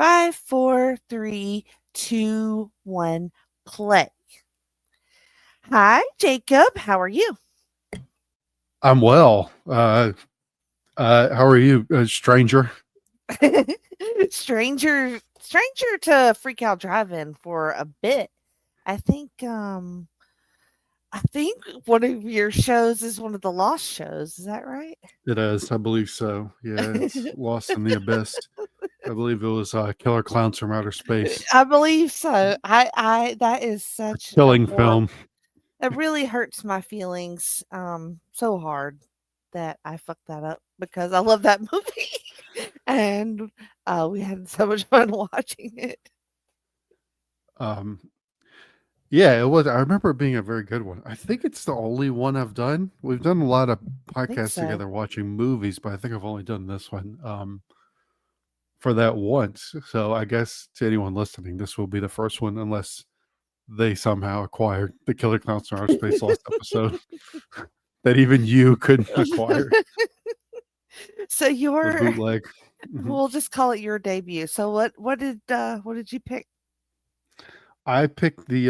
Five, four, three, two, one, play. Hi, Jacob. How are you? I'm well. How are you, stranger? Stranger to Freak Out Drive-In for a bit. I think I think one of your shows is one of the lost shows. Is that right? It is, I believe so. Yeah, it's Lost in the Abyss. I believe it was Killer Clowns from Outer Space. I believe so. I that is A such a killing horror. film. It really hurts my feelings so hard that I fucked that up because I love that movie and we had so much fun watching it. Um, yeah, it was. I remember it being a very good one. I think it's the only one I've done. We've done a lot of I think podcasts so. together watching movies, but I think I've only done this one for that once. So I guess to anyone listening, this will be the first one, unless they somehow acquired the Killer Clowns from Outer Space Lost episode that even you couldn't acquire. So The your bootleg. Mhm. we'll just call it your debut. So what did you pick? I picked the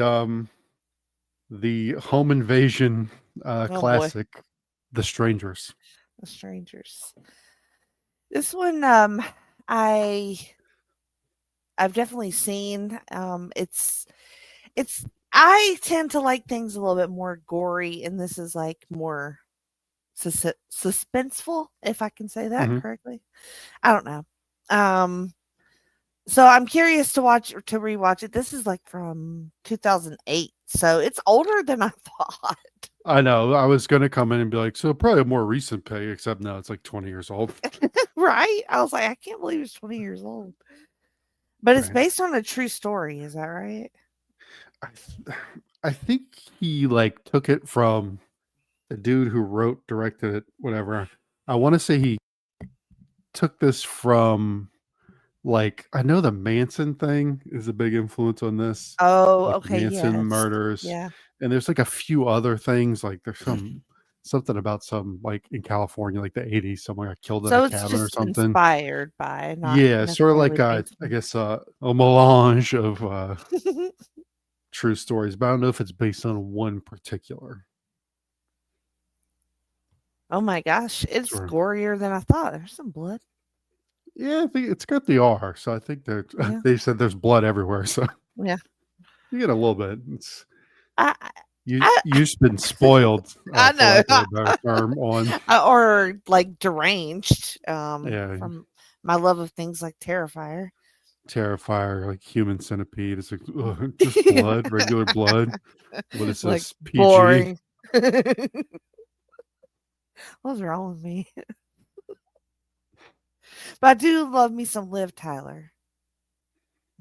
home invasion Oh boy, classic, The Strangers. The Strangers. This one I I've definitely seen. It's I tend to like things a little bit more gory, and this is like more suspenseful, if I can say that Hmm. correctly. I don't know. Um, so I'm curious to rewatch it. This is like from 2008, so it's older than I thought. I know. I was gonna come in and be like, so probably a more recent pick, except no, it's like 20 years old. Right? I was like, I can't believe it's 20 years old. But it's Right. based on a true story. Is that right? I, I think he like took it from the dude who wrote, directed it, whatever. I want to say he took this from like I know the Manson thing is a big influence on this, Oh, like okay. Manson Yes. murders, Yeah. and there's like a few other things. Like there's something about some like in California, like the '80s, someone got killed in a So it's cabin or just something. inspired by, not Yeah, sort of like necessarily based I on. guess a melange of true stories, but I don't know if it's based on one particular. Oh my gosh, it's Sure. gorier than I thought. There's some blood. Yeah, I think it's got the R, so I think that Yeah. they said there's blood everywhere, so Yeah. you get a little bit. It's I you've been spoiled, I for know. lack of a better term, on Or like deranged yeah, from my love of things like Terrifier. Terrifier, like Human Centipede. It's like ugh, just blood, regular blood. What is Like this? PG? boring. What's wrong with me? But I do love me some Liv Tyler.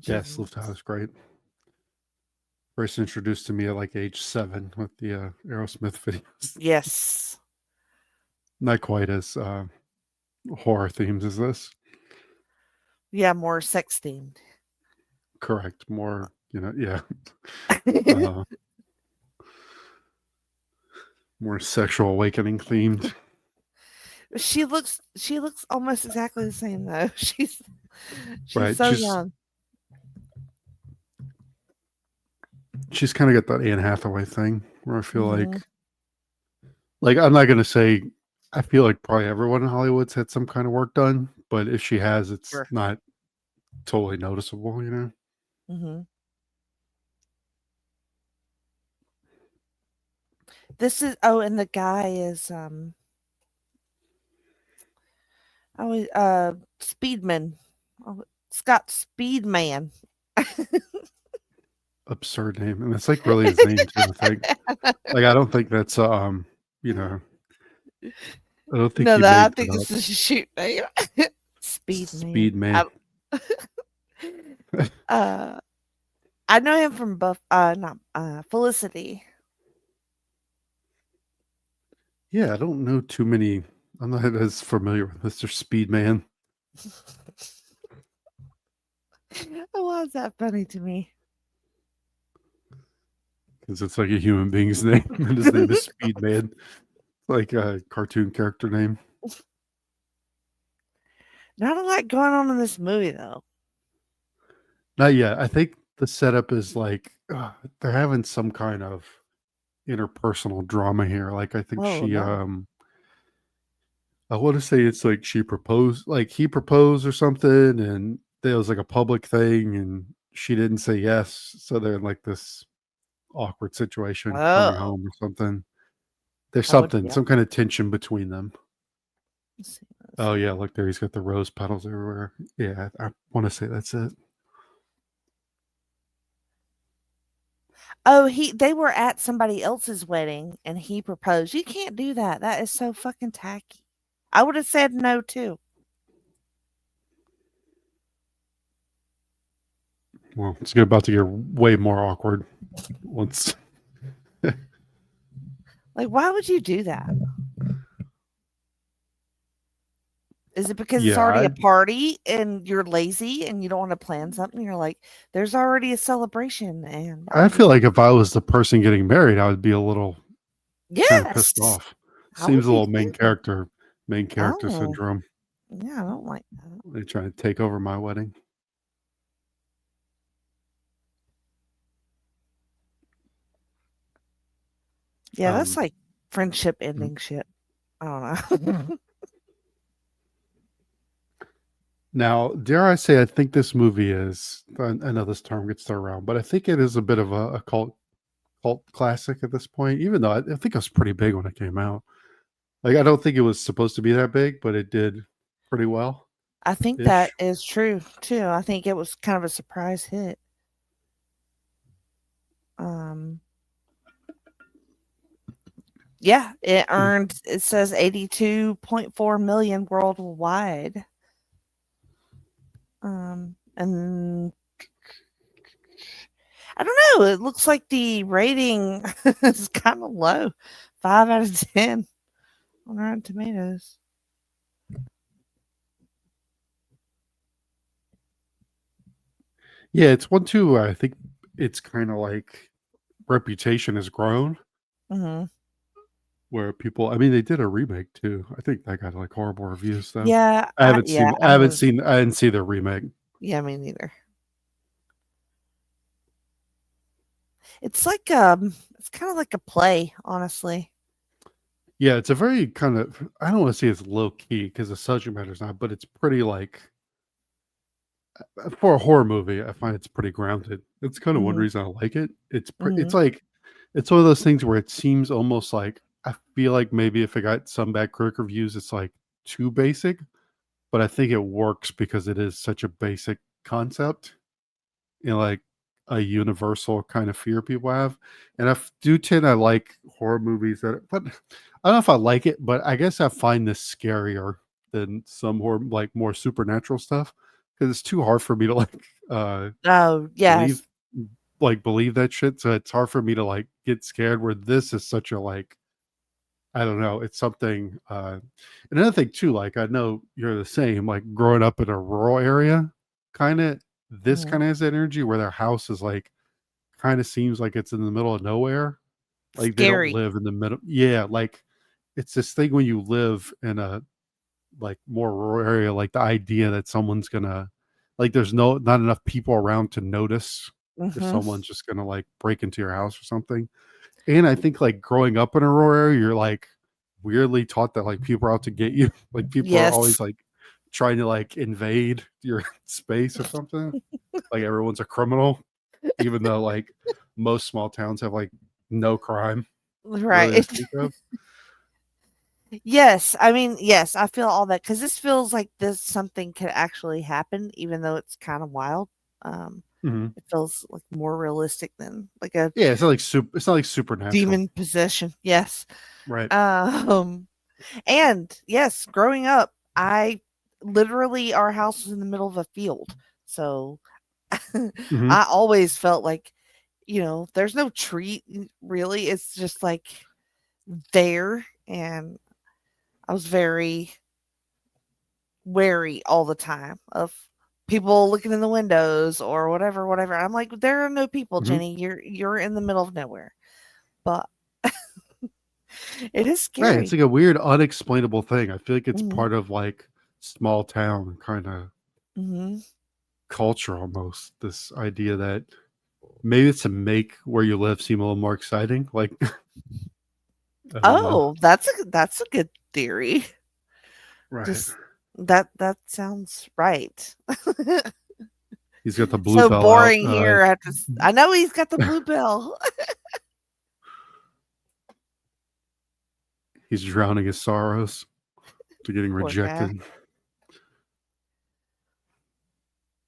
Yes, Liv Jesus. Tyler's great. First introduced to me at like age 7 with the Aerosmith videos. Yes. Not quite as horror themes as this. Yeah, more sex themed. Correct. More, yeah. Uh, More sexual awakening themed. She looks almost exactly the same though. She's Right. so young. She's kind of got that Anne Hathaway thing where I feel Mhm. like I'm not gonna say I feel like probably everyone in Hollywood's had some kind of work done, but if she has, it's Sure. not totally noticeable, Mhm. This is and the guy is Speedman. Oh, Scott Speedman. Absurd name. And it's like really his name too, I think. Like I don't think that's you know, I don't think No, he that I made think that up. this is a shoot name. Speedman. Speed man. Uh, I know him from not Felicity. Yeah, I don't know too many. I'm not as familiar with Mr. Speedman Why is that funny to me? because it's like a human being's name, and his name is Speedman, like a cartoon character name. Not a lot going on in this movie though. Not yet. I think the setup is like they're having some kind of interpersonal drama here. Like I think Oh, no. I want to say it's like she proposed, like he proposed or something, and there was like a public thing, and she didn't say yes, so they're in like this awkward situation coming Oh, home or something. There's that would something, be some kind of tension between them. let's see, let's Oh yeah, see. look there, he's got the rose petals everywhere. Yeah, I want to say that's it. Oh, they were at somebody else's wedding and he proposed. You can't do that. That is so fucking tacky. I would have said no too. Well, it's about to get way more awkward once. Like, why would you do that? Is it because it's Yeah, already a party and you're lazy and you don't want to plan something? You're like, there's already a celebration and I'll I feel just like if I was the person getting married, I would be a little kind of pissed yes. off. I would Seems a be little too. main character Oh, syndrome. yeah, I don't like that. They trying to take over my wedding. Yeah, that's Um, like friendship ending shit. I don't know. Now, dare I say, I think this movie is. I know this term gets thrown around, but I think it is a bit of a cult classic at this point. Even though I think it was pretty big when it came out. Like I don't think it was supposed to be that big, but it did pretty well I think that ish. is true too. I think it was kind of a surprise hit. Um, yeah, it earned it says 82.4 million worldwide. And I don't know, it looks like the rating is kind of low. 5 out of 10 on Rotten Tomatoes. Yeah, it's one too. I think it's kind of like reputation has grown Mhm. where people. I mean, they did a remake too. I think that got like horrible reviews though. Yeah, I didn't see the remake. yeah, me neither. It's like, it's kinda like a play, honestly. Yeah, it's a very kind of. I don't want to say it's low key because the subject matter is not, but it's pretty like for a horror movie, I find it's pretty grounded. It's kind of one Mhm, reason I like it. It's mhm. like it's one of those things where it seems almost like I feel like maybe if it got some bad critic reviews, it's like too basic, but I think it works because it is such a basic concept like a universal kind of fear people have. And do tend I like horror movies that, but I don't know if I like it, but I guess I find this scarier than some horror, like more supernatural stuff, because it's too hard for me to uh Oh, yes. believe believe that shit. So it's hard for me to like get scared. Where this is such a like I don't know, it's something. Another thing too, like I know you're the same. Like growing up in a rural area, kind of this Mhm. kind of has that energy where their house is like kind of seems like it's in the middle of nowhere. Like they don't Scary. live in the middle. Yeah, like it's this thing when you live in a like more rural area, like the idea that someone's gonna like there's not enough people around to notice if Mhm. someone's just gonna like break into your house or something. And I think like growing up in a rural area, you're like weirdly taught that like people are out to get you. Like people are Yes. always like trying to like invade your space or something. Like everyone's a criminal, even though like most small towns have like no crime really to Right. speak of. Yes, I mean, yes, I feel all that because this feels like this something could actually happen, even though it's kind of wild. Um, Mhm. it feels like more realistic than like a Yeah, it's not like supernatural, demon possession. Yes. right? Um, and yes, growing up, I literally our house was in the middle of a field, so Mhm. I always felt like there's no tree really. It's just like there, and I was very wary all the time of people looking in the windows or whatever, whatever. I'm like, there are no people, Mhm. Jenny. You're in the middle of nowhere. But it is Right, it's scary. like a weird unexplainable thing. I feel like it's Mhm. part of like small town kind of Mhm. culture almost. This idea that maybe it's to make where you live seem a little more exciting. Like I don't know. Oh, that's a good theory. Right. Just that sounds right. He's got the blue So bell out. boring here. I know he's got the blue bell. He's drowning his sorrows to getting Poor guy. rejected.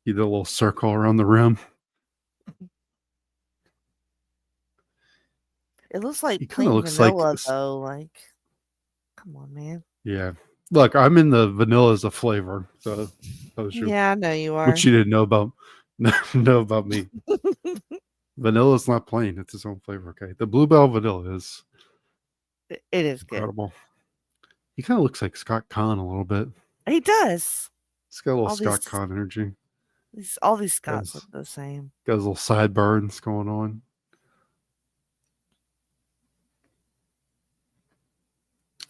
He did a little circle around the rim. It looks like He kind of plain looks like, vanilla though. Like, come on, man. yeah. Look, I'm in the vanilla as a flavor, so that was you, Yeah, I know you which are. you didn't know about. Know about me. Vanilla is not plain; it's its own flavor. Okay, the bluebell vanilla is It is good. incredible. He kind of looks like Scott Conn a little bit. He does. He's got a little All Scott these Conn energy. all these Scots look Has the same. got his little sideburns going on.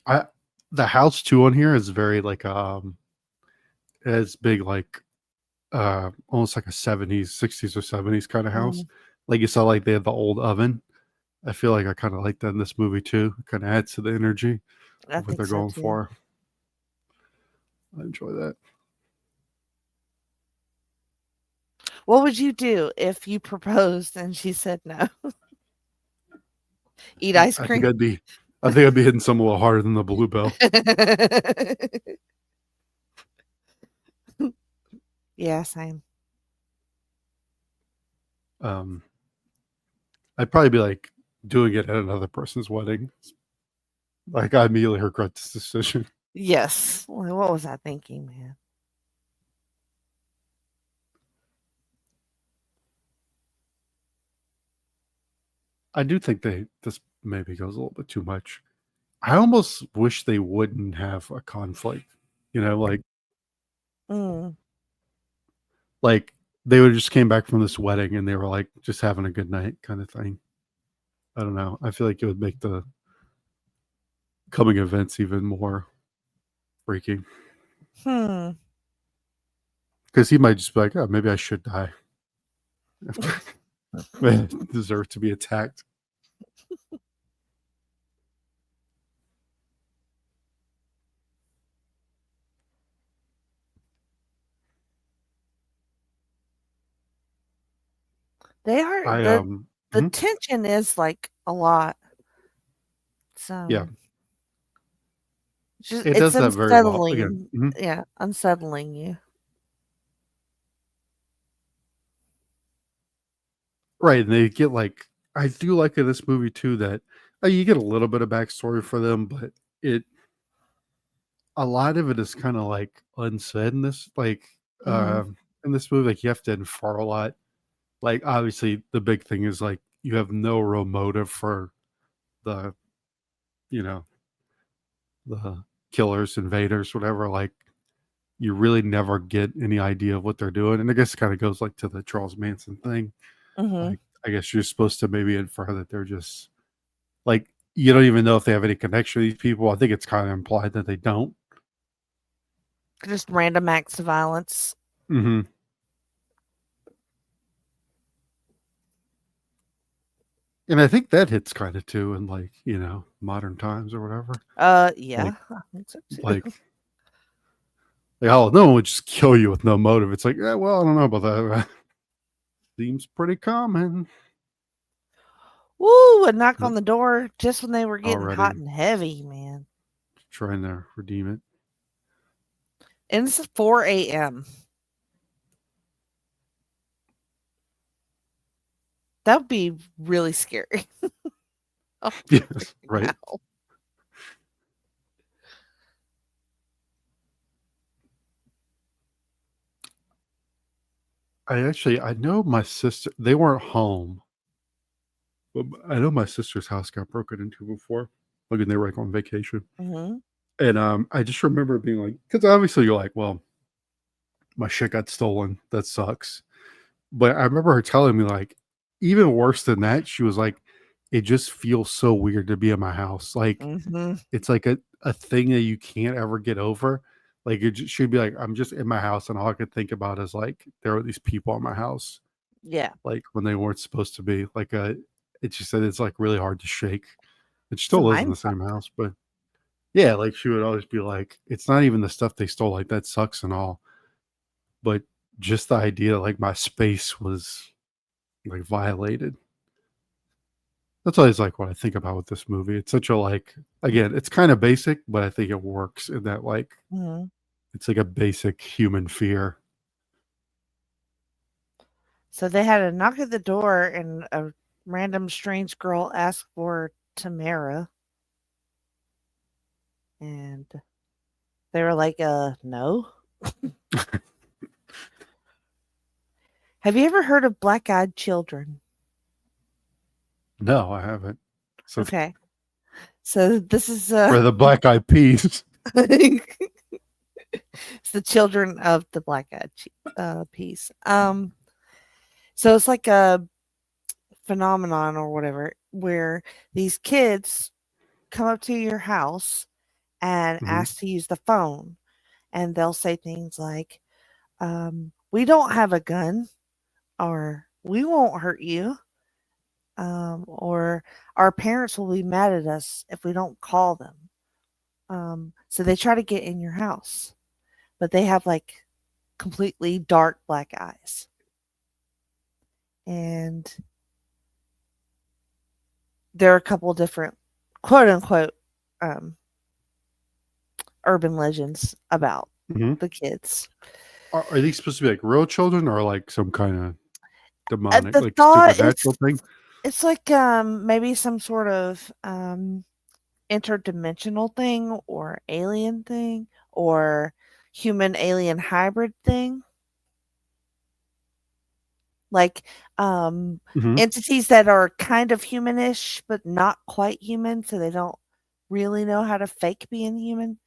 I the house too on here is very like it's big like almost like a 70s, 60s or 70s kind of house. Mm, Like you saw like they had the old oven. I feel like I kind of like that in this movie too. It kind of adds to the energy I of what think they're so going too. for. I enjoy that. What would you do if you proposed and she said no? Eat ice I think cream? I'd be hitting some a little harder than the bluebell. Yeah, same. Um I'd probably be like doing it at another person's wedding. Like I immediately regret this decision. Yes. Well, what was I thinking, man? I do think this maybe goes a little bit too much. I almost wish they wouldn't have a conflict. You know, Mm, like they would have just came back from this wedding and they were like just having a good night kind of thing. I don't know. I feel like it would make the coming events even more freaky hmm. because he might just be like, oh, maybe I should die. I deserve to be attacked. They are I the mhm, tension is like a lot. yeah, So just it it's does that very well again. unsettling. Yeah, unsettling you. Right, and they get like I do like in this movie too that you get a little bit of backstory for them, but it a lot of it is kind of like unsaid in this Hmm. in this movie. Like you have to infer a lot. Like obviously the big thing is like you have no real motive for the you know the killers, invaders, whatever. Like you really never get any idea of what they're doing, and I guess it kind of goes like to the Charles Manson thing. Hmm. Like I guess you're supposed to maybe infer that they're just like you don't even know if they have any connection with these people. I think it's kind of implied that they don't. Just random acts of violence. Hmm. And I think that hits kind of too in like modern times or whatever. Like Yeah, I think so like too. oh no one would just kill you with no motive. It's like yeah, well I don't know about that. Seems pretty common Woo! A knock but on the door just when they were getting hot already and heavy, man. trying to redeem it. And it's 4 a.m. That would be really scary. Oh, Yes, freaking right. out. I know my sister. They weren't home, but I know my sister's house got broken into before. Like when they were like on vacation, Mhm. and I just remember being like, because obviously you're like, well, my shit got stolen. That sucks. But I remember her telling me like, even worse than that, she was like, it just feels so weird to be in my house. Like Mhm. it's like a thing that you can't ever get over. Like she'd be like, I'm just in my house, and all I could think about is like there were these people in my house, Yeah. like when they weren't supposed to be. Like it she said it's like really hard to shake. It It's a still lives in the mind same fuck. house, but yeah, like she would always be like, it's not even the stuff they stole, like that sucks and all, but just the idea like my space was like violated. That's always like what I think about with this movie. It's such a like again, it's kind of basic, but I think it works in that like Mhm. it's like a basic human fear. So they had a knock at the door, and a random strange girl asked for Tamara, and they were like, no. Have you ever heard of black-eyed children? No, I haven't. So Okay. So this is for the Black Eyed Peas. it's the children of the black-eyed piece. So it's like a phenomenon or whatever where these kids come up to your house and Mhm. ask to use the phone, and they'll say things like, we don't have a gun, or we won't hurt you, or our parents will be mad at us if we don't call them. So they try to get in your house, but they have like completely dark black eyes. And there are a couple different quote unquote um, urban legends about Mhm. the kids. Are these supposed to be like real children or like some kind of demonic, The like thought supernatural thing? it's like maybe some sort of interdimensional thing or alien thing or human alien hybrid thing, like Mhm. entities that are kind of humanish but not quite human, so they don't really know how to fake being human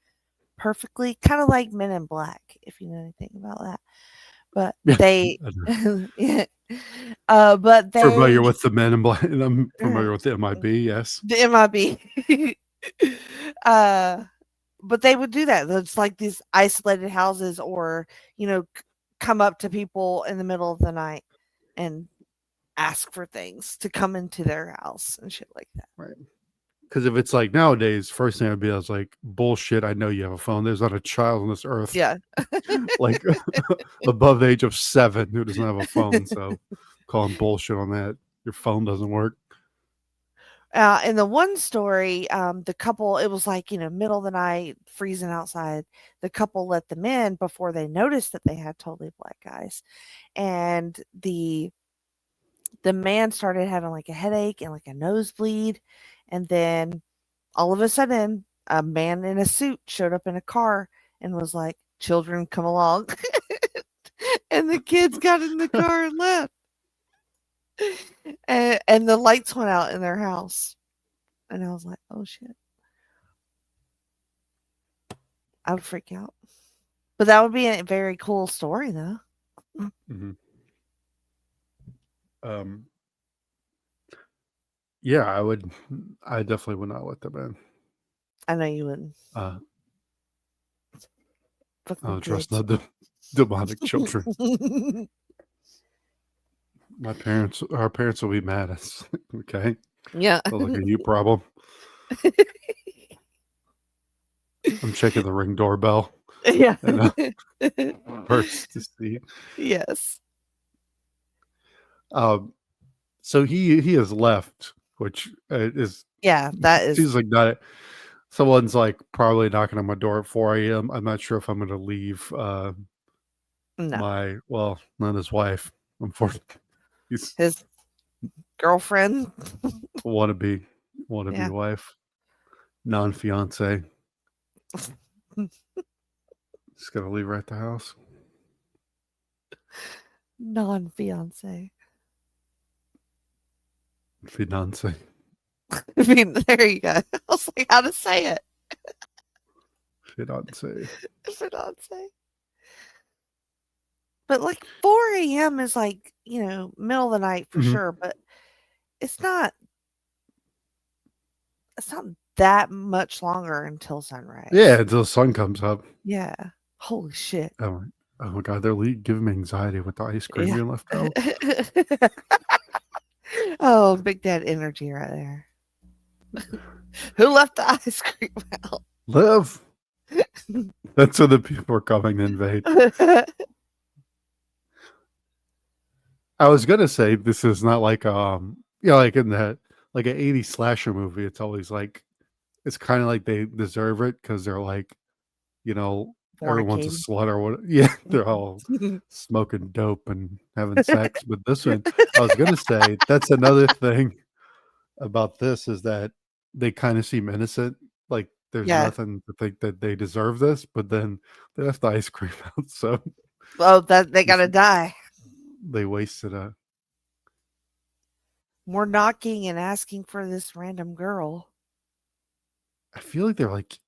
perfectly, kind of like Men in Black, if you know anything about that. But Yeah. they I know. yeah. But Familiar they with the Men in Black, and I'm uh, familiar with the MIB. Yes. the MIB. uh but they would do that. It's like these isolated houses, or come up to people in the middle of the night and ask for things to come into their house and shit like that. Right. Because if it's like nowadays, first thing I'd be, I was like, bullshit. I know you have a phone. There's not a child on this earth, Yeah. like above the age of 7, who doesn't have a phone. So, calling bullshit on that. Your phone doesn't work. In the one story, the couple, it was like, middle of the night, freezing outside. The couple let them in before they noticed that they had totally black eyes. And the man started having like a headache and like a nosebleed. And then all of a sudden, a man in a suit showed up in a car and was like, "Children, come along." And the kids got in the car and left. And the lights went out in their house. And I was like, "Oh shit." I would freak out. But that would be a very cool story, though. Hmm. Um, yeah, I would. I definitely would not let them in. I know you wouldn't. Uh, Fuck I them don't trust no kids. demonic children. Our parents will be mad at us. Okay, Yeah. sounds like a you problem. I'm checking the Ring doorbell Yeah. and first to see. Yes. Um, so he has left, which is Yeah, that is seems like not. Someone's like probably knocking on my door at 4 a.m. I'm not sure if I'm going to leave. no. My well, not his wife. Unfortunately, he's His girlfriend. wannabe wannabe Yeah. wife, non fiance. Just gonna leave her at the house. Non-fiance. Fiance. I mean, there you go. I was like, how to say it. Fiance. Fiance. But like 4 a.m. is like, middle of the night for Hmm. sure, but it's not it's not that much longer until Yeah, sunrise. until the sun comes up. Yeah. Holy shit. Oh, oh my god, they're giving me anxiety with the ice cream Yeah. being left out. Oh, big dad energy right there. Who left the ice cream out? Live. That's where the people are coming to invade. I was gonna say this is not like like in that like an '80s slasher movie. It's always like it's kind of like they deserve it because they're like you know everyone's a Fornicating. slut or what? Yeah, they're all smoking dope and having sex. But this one, I was gonna say that's another thing about this is that they kind of seem innocent. Like there's Yeah. nothing to think that they deserve this, but then they left the ice cream out, so Oh, that they just gotta die. they wasted a. We're knocking and asking for this random girl. I feel like they're like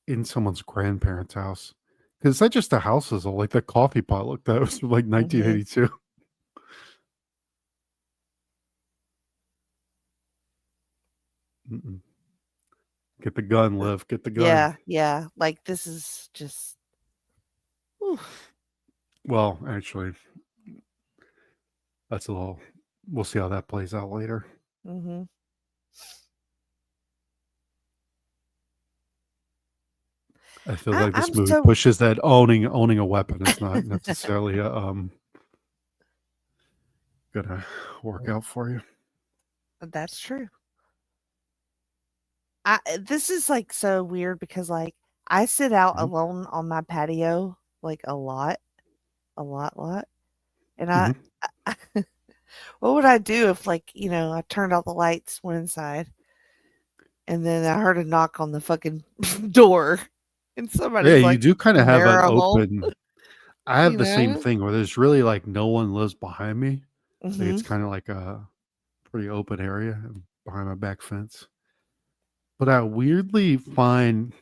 in someone's grandparents' house because it's not just the houses, like the coffee pot. Look, that was from like Mhm. 1982. Mm-mm. Get the gun, Liv. Get the gun. Yeah, yeah. Like this is just. Oof. Well, actually, that's a little. We'll see how that plays out later. Mhm. I feel like I'm this movie so. pushes that owning a weapon is not necessarily gonna work out for you. That's true. This is like so weird because like I sit out Mhm, alone on my patio like a lot, and mhm. I what would I do if like I turned out the lights, went inside, and then I heard a knock on the fucking door, and Yeah, somebody's you like do kind of have hammer an a hole, open. I have you the same know? thing where there's really like no one lives behind me. Like Mhm. it's kind of like a pretty open area behind my back fence. But I weirdly find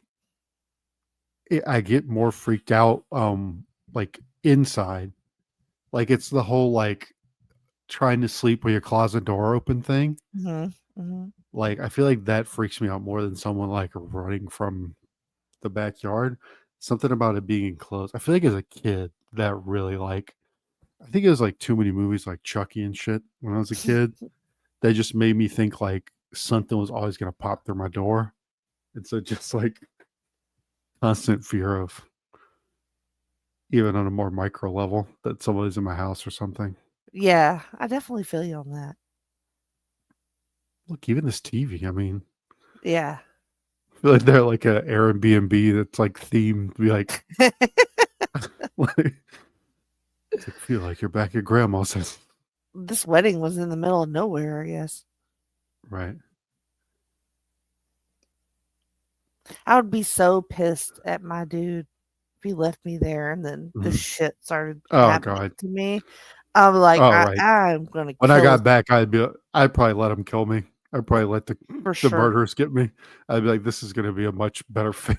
I get more freaked out like inside. Like it's the whole like trying to sleep with your closet door open thing. Mhm. Mhm. Like I feel like that freaks me out more than someone like running from the backyard. Something about it being enclosed. I feel like as a kid that really like I think it was like too many movies like Chucky and shit when I was a kid. That just made me think like something was always gonna pop through my door. And so just like constant fear of even on a more micro level that somebody's in my house or something. Yeah, I definitely feel you on that. Look, even this TV, I mean, Yeah. I feel like they're like a Airbnb that's like themed to be like, like it's like feel like you're back at grandma's house. This wedding was in the middle of nowhere, I guess. Right. I would be so pissed at my dude if he left me there and then this Mhm. shit started Oh happening god. to me. I'm like, Oh right. I'm gonna When I kill got this back, I'd probably let him kill me. I'd probably let for the sure. murderers get me. I'd be like, this is gonna be a much better fate.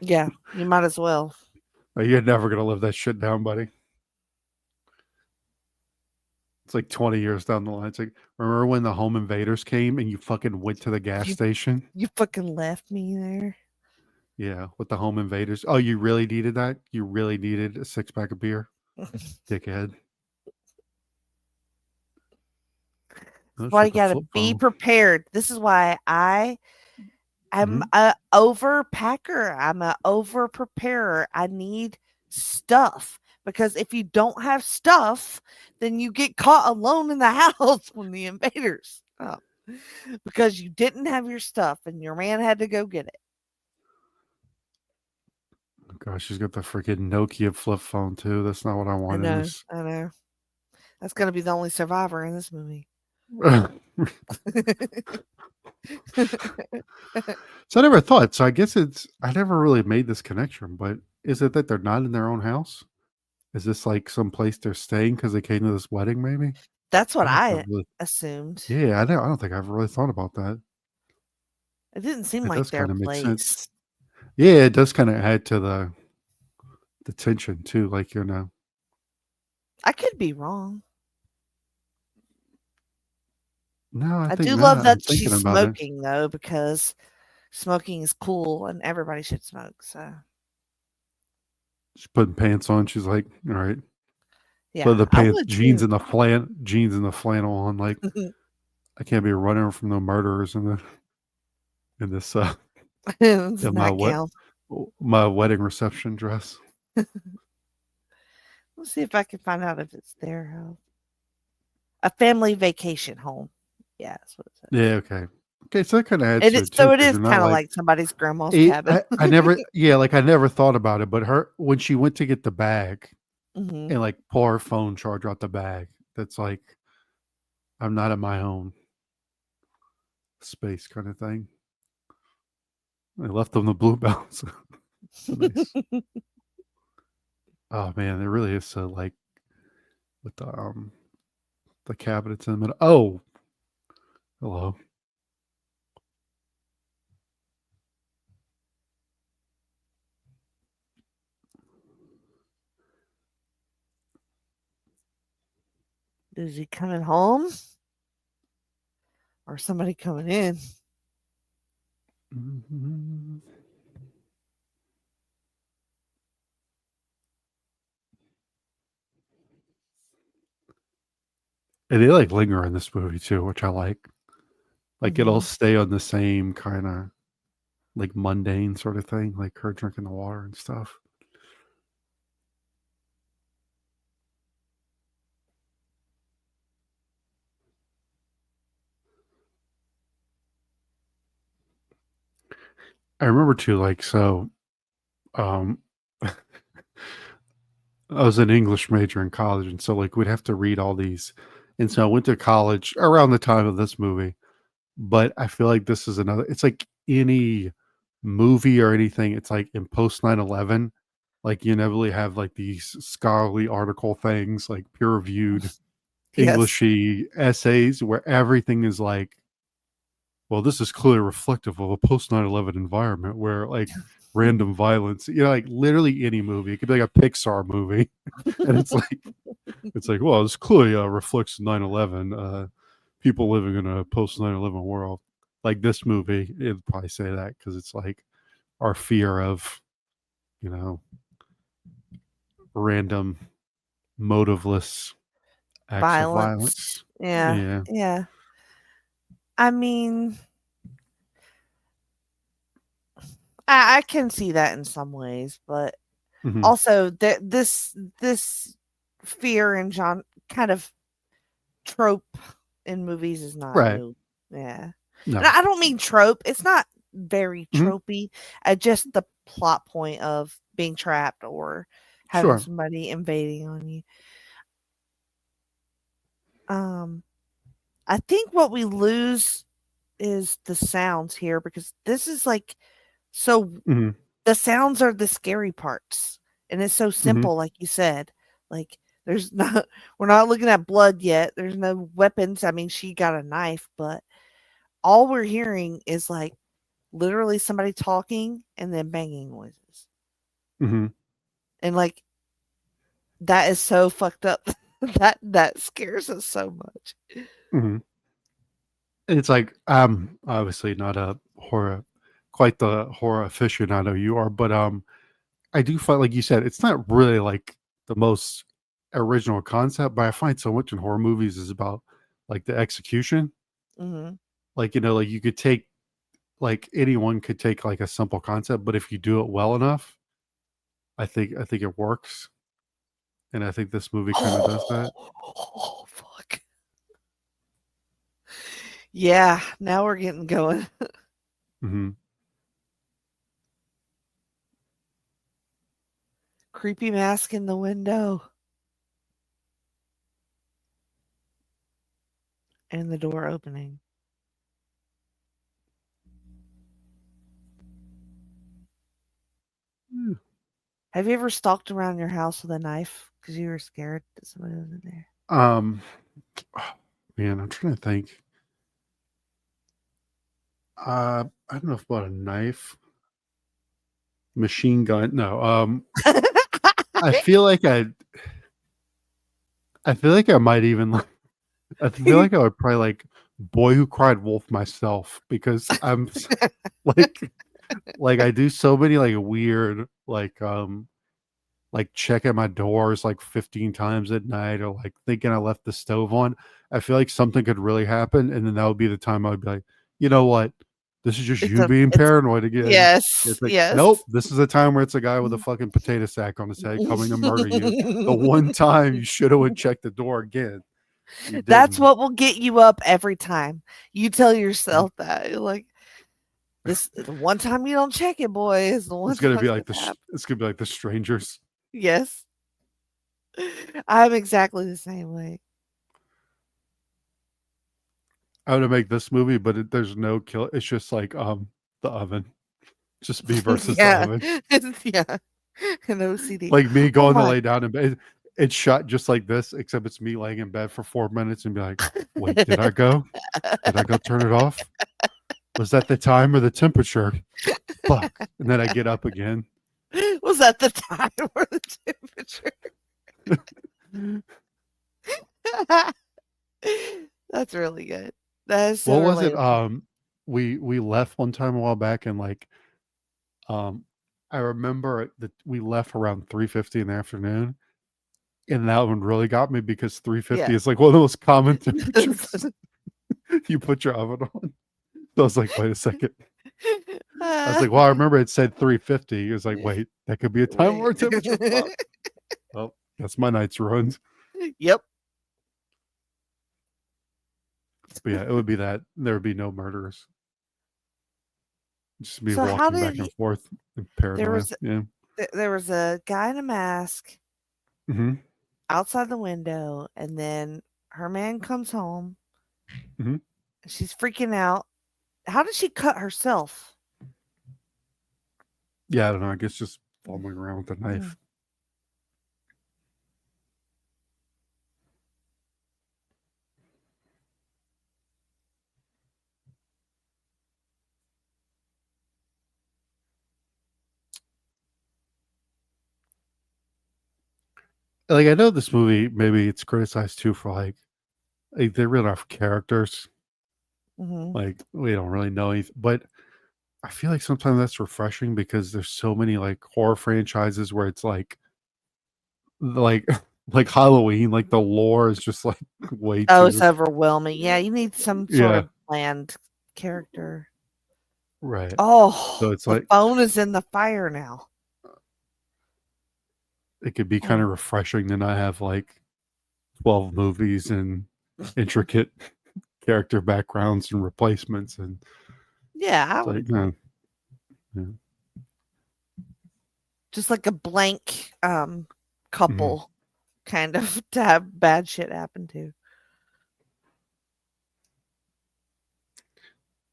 Yeah, you might as well. Like, you're never gonna live that shit down, buddy. It's like 20 years down the line. It's like, remember when the home invaders came and you fucking went to the gas You station? you fucking left me there. Yeah, with the home invaders. Oh, you really needed that? You really needed a six pack of beer? Dickhead. Oh Why shit, you the gotta flip be phone. prepared. This is why I am Mhm. a overpacker. I'm a over preparer. I need stuff because if you don't have stuff, then you get caught alone in the house when the invaders come because you didn't have your stuff and your man had to go get it. Gosh, she's got the freaking Nokia flip phone too. That's not what I I want in know, this. I know. That's gonna be the only survivor in this movie. So I never thought. So I guess I never really made this connection, but is it that they're not in their own house? Is this like some place they're staying because they came to this wedding? Maybe That's I what don't know if I I really. assumed. Yeah, I don't think I've really thought about that. It didn't seem It like does their kind of make sense. place. Yeah, it does kind of add to the tension too. Like I could be wrong. no, I I think do love not. I'm that thinking she's about it. smoking though, because smoking is cool and everybody should smoke. So She's putting pants on. She's like, all right, put Yeah, the I pants, would too. jeans and the flannel on. Like, I can't be running from the murderers in this It's in nightgown. my wedding reception dress. Let's see if I can find out if it's their house. A family vacation home. Yeah, that's what it says. Yeah, okay. Okay, so that kind of adds It to is it too, so it because is you're not kinda like like somebody's grandma's it. cabin. I never, yeah, like I never thought about it, but her when she went to get the bag Mhm. and like pull her phone charger out the bag, that's like I'm not in my own space kind of thing. I left them the bluebells. Nice. Oh man, it really is so like with the cabinets in the middle. Oh, hello. Is he coming home or somebody coming in? Mhm. And they like linger in this movie too, which I like. Like it'll Mhm. stay on the same kind of like mundane sort of thing, like her drinking the water and stuff. I remember too, like so. Um, I was an English major in college, and so like we'd have to read all these. And so I went to college around the time of this movie, but I feel like this is another. It's like any movie or anything. It's like in post 9/11, like you inevitably have like these scholarly article things, like peer reviewed Yes. Englishy essays where everything is like, well, this is clearly reflective of a post 9/11 environment where like random violence, like literally any movie. It could be like a Pixar movie. And it's like, well, this clearly reflects 9/11. People living in a post 9/11 world. Like this movie, it'd probably say that because it's like our fear of, you know, random, motiveless acts of Violence. violence. Yeah. Yeah. Yeah. I mean, I can see that in some ways, but Hmm. also that this fear and John kind of trope in movies is not Right. new. Yeah. And No. I don't mean trope. It's not very Hmm. tropey. Just the plot point of being trapped or having Sure. somebody invading on you. Um, I think what we lose is the sounds here because this is like so Hmm. the sounds are the scary parts, and it's so Hmm. simple, like you said. Like, there's not we're not looking at blood yet, there's no weapons, I mean, she got a knife, but all we're hearing is, like, literally somebody talking and then banging noises, Hmm. and, like, that is so fucked up. That scares us so much. Hmm. It's like I'm obviously not a horror, quite the horror aficionado you are, but I do find, like you said, it's not really like the most original concept, but I find so much in horror movies is about like the execution. Mhm. Like, like you could take, like anyone could take like a simple concept, but if you do it well enough, I think it works. And I think this movie kind of does that. Oh, fuck. Yeah, now we're getting going. Hmm. Creepy mask in the window and the door opening. Have you ever stalked around your house with a knife because you were scared that somebody was in there? Um, man, I'm trying to think. I don't know if about a knife, machine gun. No. I feel like I might even like. I feel like I would probably like Boy Who Cried Wolf myself because like like I do so many like weird like like checking my doors like 15 times at night, or like thinking I left the stove on, I feel like something could really happen, and then that would be the time I'd be like, you know what, this is just It's you a being it's paranoid again. yes, It's like, yes. nope, this is a time where it's a guy with a fucking potato sack on his head coming to murder you. The one time you should have checked the door again, you That's didn't. what will get you up every time. You tell yourself that. You're like, "This the one time you don't check it, boy, is the one It's gonna time be it's like gonna happen." it's gonna be like the strangers. Yes. I'm exactly the same way. I would make this movie, but there's no kill. It's just like the oven, just me versus the Yeah. oven. Yeah. An OCD. Like me Oh going to my. lay down in bed. It's shot just like this, except it's me laying in bed for 4 minutes and be like, wait, did I go? Did I go turn it off? Was that the time or the temperature? Fuck. And then I get up again. Was that the time or the temperature? That's really good. That is so What was it? relatable. We left one time a while back, and like um I remember that we left around 3:50 in the afternoon. And that one really got me because 350 Yeah. is like one of the most common temperatures you put your oven on. So I was like, wait a second. I was Uh, like, well, I remember it said 350. It was like, wait, that could be a time wait. where temperature. Fuck. Well, that's my night's ruined. Yep. But yeah, it would be that. There would be no murders. Just me So how walking did back he and forth in there paranoia. was Yeah. there was a guy in a mask Hmm. outside the window, and then her man comes home. Hmm. She's freaking out. How did she cut herself? Yeah, I don't know. I guess just fumbling around with a Mm. knife. Like, I know this movie, maybe it's criticized too for like they really have characters. Mhm. Like, we don't really know anything. But I feel like sometimes that's refreshing because there's so many like horror franchises where it's like like Halloween, like the lore is just like way Oh, it's too. overwhelming. Yeah, you need some sort Yeah, of bland character. right. So Oh, it's the like phone is in the fire now. it could be kind of Oh. refreshing to not have like 12 movies and intricate character backgrounds and replacements, and Yeah, I it's would like agree. yeah. Just like a blank Mhm. couple kind of to have bad shit happen to.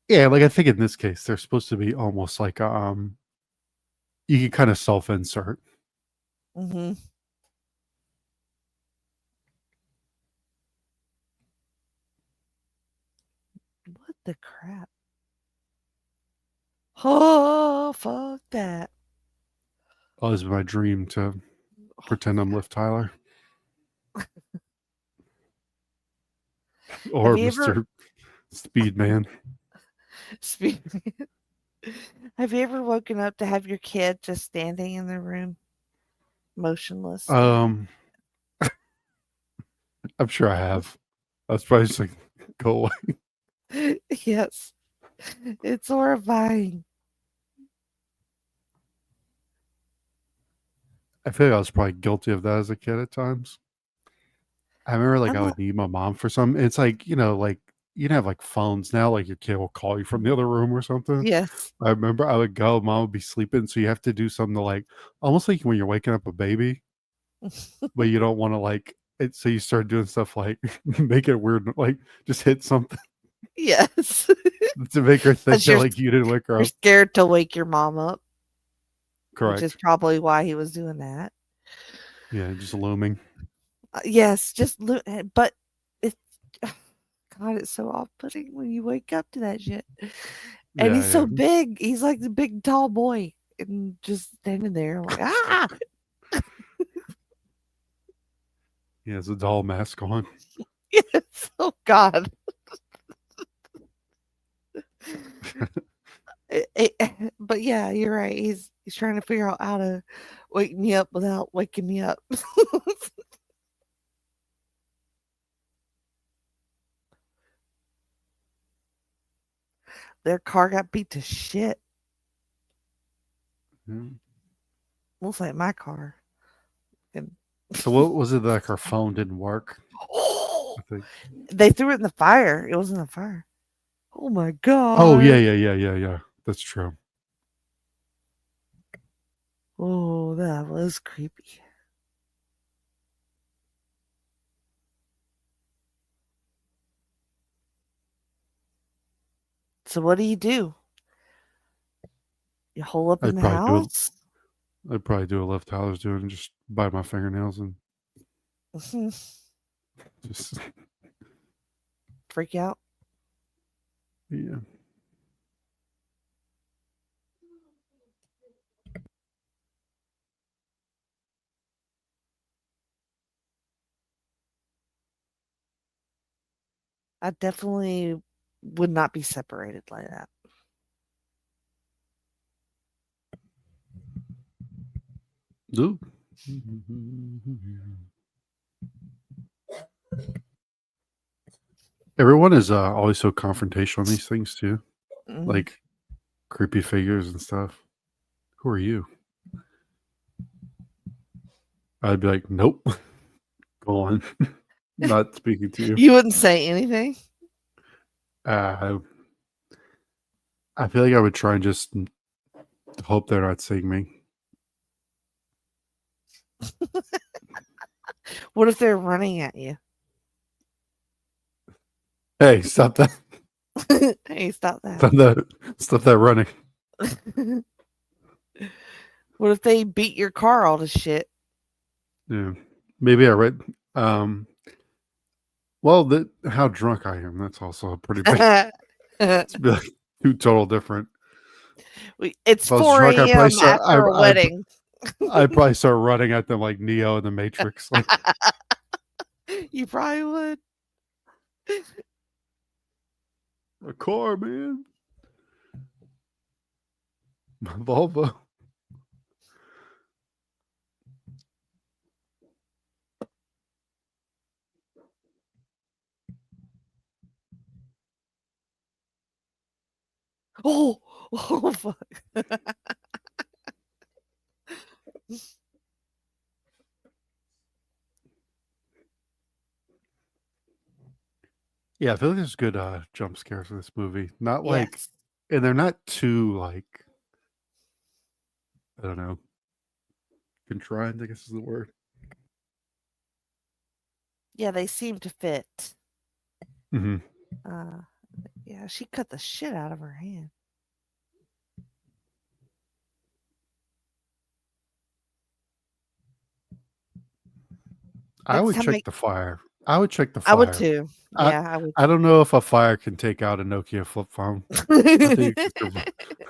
Yeah, like I think in this case they're supposed to be almost like you can kind of self-insert. Mhm. What the crap? Oh, fuck that. Oh, it's my dream to Oh pretend I'm Liv Tyler Have or you ever Mr. Speedman. speak have you ever woken up to have your kid just standing in the room motionless? Um, I'm sure I have. I was probably just like, go away. Yes. It's horrifying. I feel like I was probably guilty of that as a kid at times. I remember like I'm I not would need my mom for something. It's like, like you can have like phones now, like your kid will call you from the other room or something. yes. I remember I would go, mom would be sleeping, so you have to do something to like almost like when you're waking up a baby, but you don't want to like it. So you start doing stuff like make it weird, like just hit something Yes. to make her think 'Cause that like you didn't wake her you're up. scared to wake your mom up, which is Correct. probably why he was doing that. Yeah, just looming. Yes, but it's God, it's so off-putting when you wake up to that shit. And Yeah, he's so yeah. big. He's like the big tall boy and just standing there like, "Ah!" He has a doll mask on. Yes. Oh god. But yeah, you're right. He's trying to figure out how to Wake me up without waking me up. Their car got beat to shit. Mm. Looks like my car. And So what was it, like her phone didn't work? I think. they threw it in the fire. It was in the fire. Oh my Oh yeah, god. yeah, yeah, yeah, yeah. That's true. Oh, that was creepy. So what do? You hole up in I'd the probably do it. house? I'd probably do what Liv Tyler's doing and just bite my fingernails and just Freak out? yeah. I definitely would not be separated like that. Ooh. Everyone is always so confrontational on these things too, Mhm. like creepy figures and stuff. Who are you? I'd be like, nope, go on, not speaking to you. You wouldn't say anything? Uh, I feel like I would try and just hope they're not seeing me. What if they're running at you? Hey, stop that! Hey, stop that. Stop that! Stop that running. What if they beat your car all to shit? Yeah, maybe I read. Um, well, how drunk I am. That's also a pretty big. It's be like two total different. It's If I was 4 drunk, a.m. after a wedding. I'd probably start running at them like Neo in the Matrix, like You probably would. a car, man, my Volvo. Oh, oh fuck. Yeah, I feel like there's good jump scares in this movie. Not like, Yes. and they're not too like I don't know contrived. I guess is the word. Yeah, they seem to fit. Hmm. Uh, yeah, she cut the shit out of her hand. I Next would time check the fire. I would check the I would fire. too. I Yeah, I would I don't know if a fire can take out a Nokia flip phone. I think it too.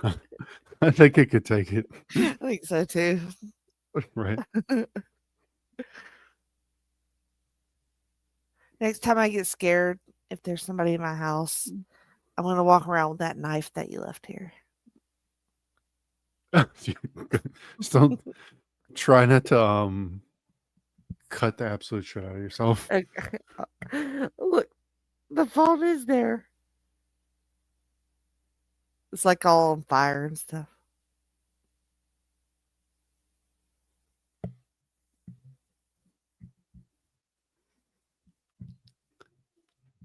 could, I think it could take it. I think so too. Right. Next time I get scared, if there's somebody in my house, I'm gonna walk around with that knife that you left here. Just don't try not to cut the absolute shit out of yourself. Look, the phone is there. It's like all on fire and stuff.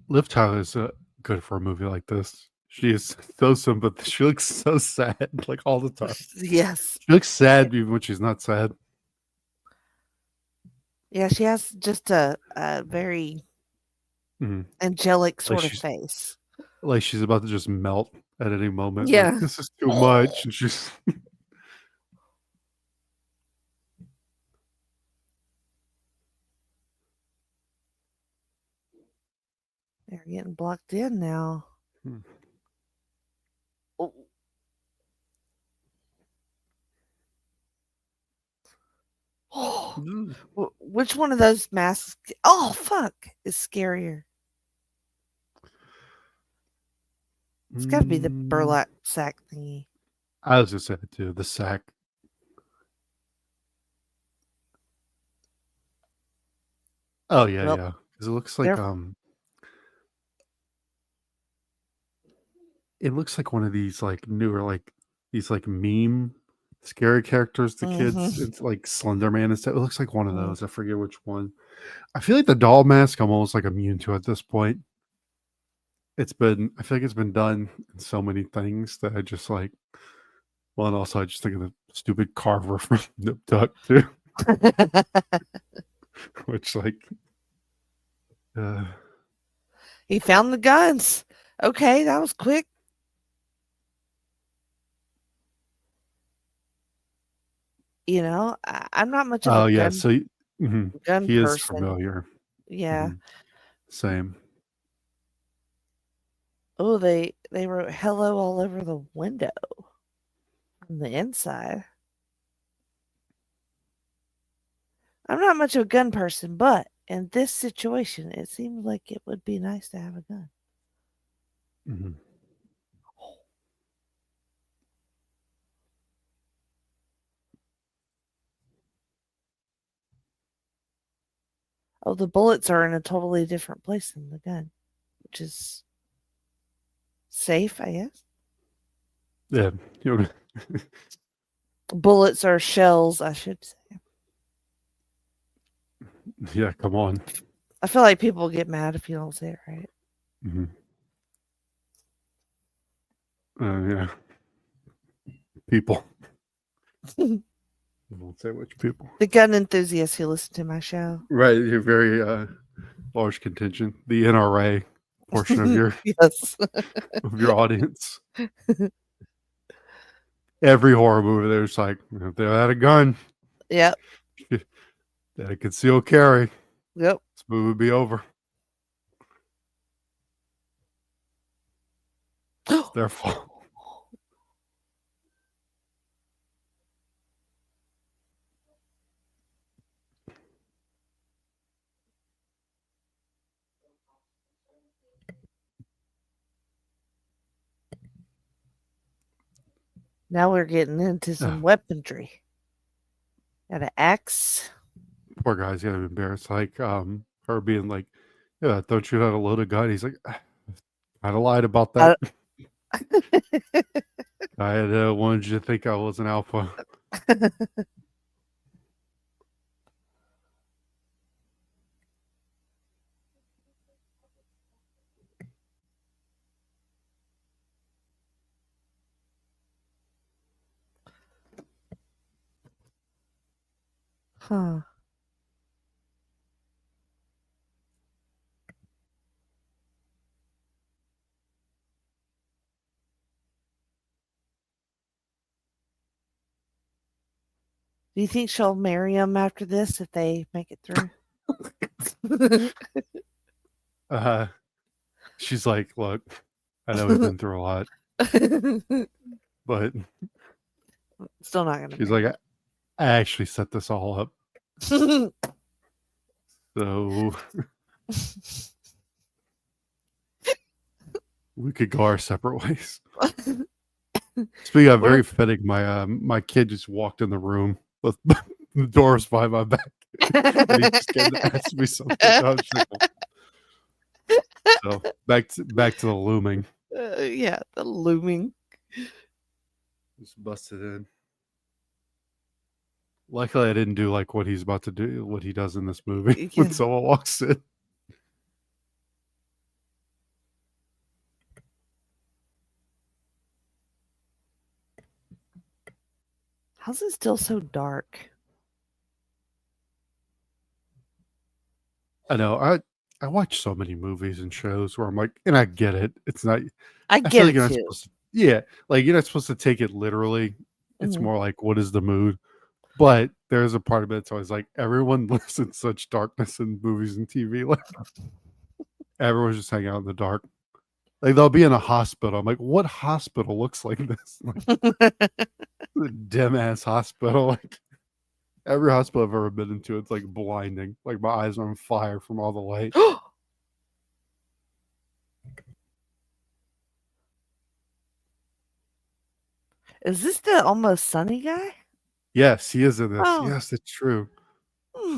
Liv Tyler is good for a movie like this. She is so sympathetic. She looks so sad like all the time. Yes. She looks Yeah. sad even when she's not sad. Yeah, she has just a very Mhm. angelic Like sort of she's face. like she's about to just melt at any moment. Like Yeah. this is too much, and she's They're getting blocked in now. Oh, oh, Mm. which one of those masks? Oh, fuck, is scarier? It's got to be the Mm. burlap sack thingy. I was just saying too. The sack. Oh yeah, Well, yeah. Because they're it looks like one of these like newer like these like meme scary characters to mhm, kids. It's like Slender Man and stuff. It looks like one of mm. those. I forget which one. I feel like the doll mask I'm almost like immune to at this point. I feel like it's been done in so many things that I just like well, and also I just think of the stupid Carver from Nip Tuck too, which like uh He found the guns. Okay, that was quick. I'm not much of a oh yeah, gun so mhm, gun he is person. familiar. Yeah. Mhm, same. Oh, they wrote hello all over the window on the inside. I'm not much of a gun person, but in this situation, it seems like it would be nice to have a gun. Mhm. Oh, the bullets are in a totally different place than the gun, which is safe, I guess. Yeah, you know, Bullets are shells, I should say. yeah, come on. I feel like people get mad if you don't say it right. Mhm. Yeah, people. I won't say which people. The gun enthusiasts who listen to my show. Right, you're very large contingent. The NRA portion Yes. of your audience. Every horror movie, there's like if they had a gun Yep. that it could conceal carry, Yep. this movie would be over. It's their fault. Now we're getting into some weaponry. Got an axe. Poor guy's gonna be embarrassed. Like her being like, yeah, don't you have a loaded gun? He's like, I'd have lied about that. Uh, I had wanted you to think I was an alpha. huh. Do you think she'll marry him after this if they make it through? Uh, she's like, look, I know we've been through a lot, but Still not gonna she's like, marry I actually set this all up. him. So we could go our separate ways. Speaking of What very fitting, my kid just walked in the room with the doors behind my back, and he just came to ask me something. I was just like, so back to the looming. Yeah, the looming. Just busted in. Luckily, I didn't do like what he's about to do, what he does in this movie when Yeah. someone walks in. How's it still so dark? I know. I watch so many movies and shows where I'm like, and I get it. It's not. I I feel get like it you're not too. supposed to. Yeah, like you're not supposed to take it literally. It's Mhm. more like what is the mood. But there's a part of it that's always like everyone lives in such darkness in movies and TV. Like everyone's just hanging out in the dark. Like they'll be in a hospital. I'm like, what hospital looks like this? Like a dim ass hospital. Like every hospital I've ever been into, it's like blinding. Like my eyes are on fire from all the light. Is this the almost sunny guy? Yes, he is in this. Oh. Yes, it's true. Hmm.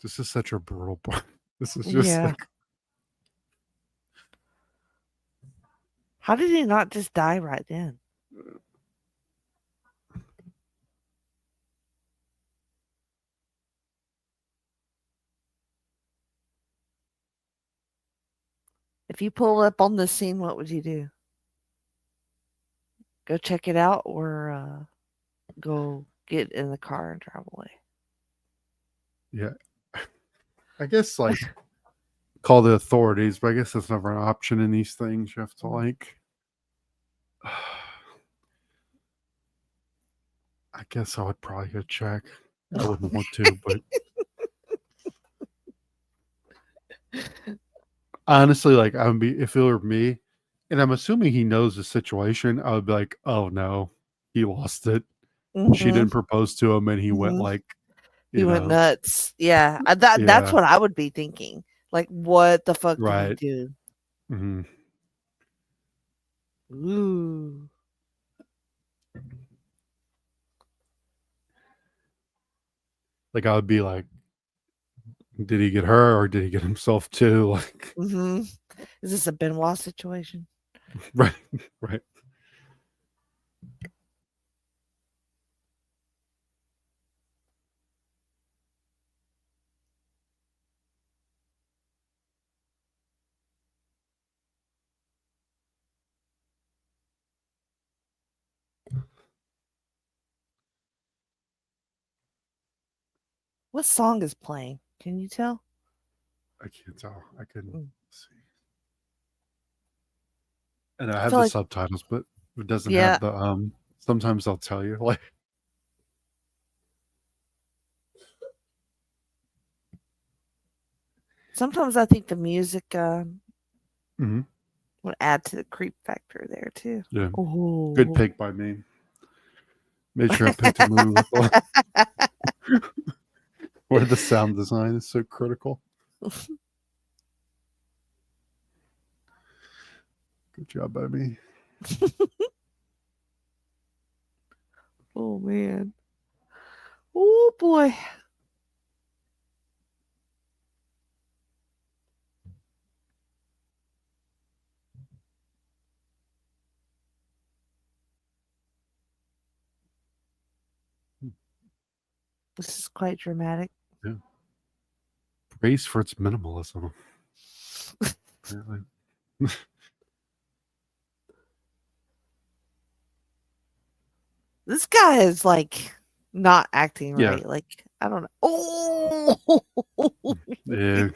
This is such a brutal part. This is just Yeah. like How did he not just die right then? If you pull up on this scene, what would you do? Go check it out or go get in the car and drive away? yeah. I guess like call the authorities, but I guess that's never an option in these things. You have to Mm. like I guess I would probably go check. I wouldn't want to, but honestly, like I would be if it were me, and I'm assuming he knows the situation, I would be like, oh no, he lost it. She Mhm. didn't propose to him and he went Mhm. like, He you went know, nuts. Yeah, that's yeah, what I would be thinking. Like, what the fuck did he right. do? Hmm. Ooh. Like I would be like, did he get her or did he get himself too? Like, Mhm. Is this a Benoit situation? right, right. What song is playing? Can you tell? I can't tell. I couldn't Mm. see. And I I have feel the like subtitles, but it doesn't yeah, have the sometimes they'll tell you like sometimes I think the music mhm, would add to the creep factor there too. yeah. Good Oh. pick by me. Made sure I picked a movie with the where the sound design is so critical. Good job by me. Oh man. Oh boy. This is quite dramatic. Yeah. Praise for its minimalism, apparently. This guy is like not acting Yeah. right. Like I don't know. Oh Yeah.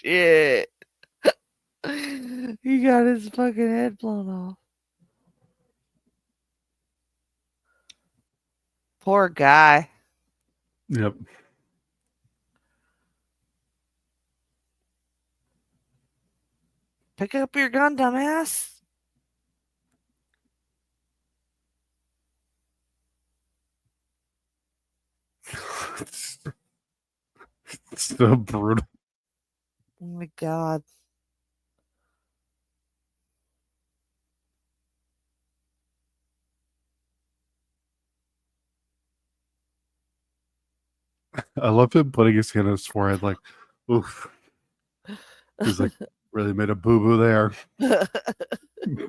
shit. He got his fucking head blown off. Poor guy. Yep. Pick up your gun, dumbass. it's, it's so brutal. Oh my god. I love him putting his hand on his forehead like, oof. He's like, really made a boo boo there.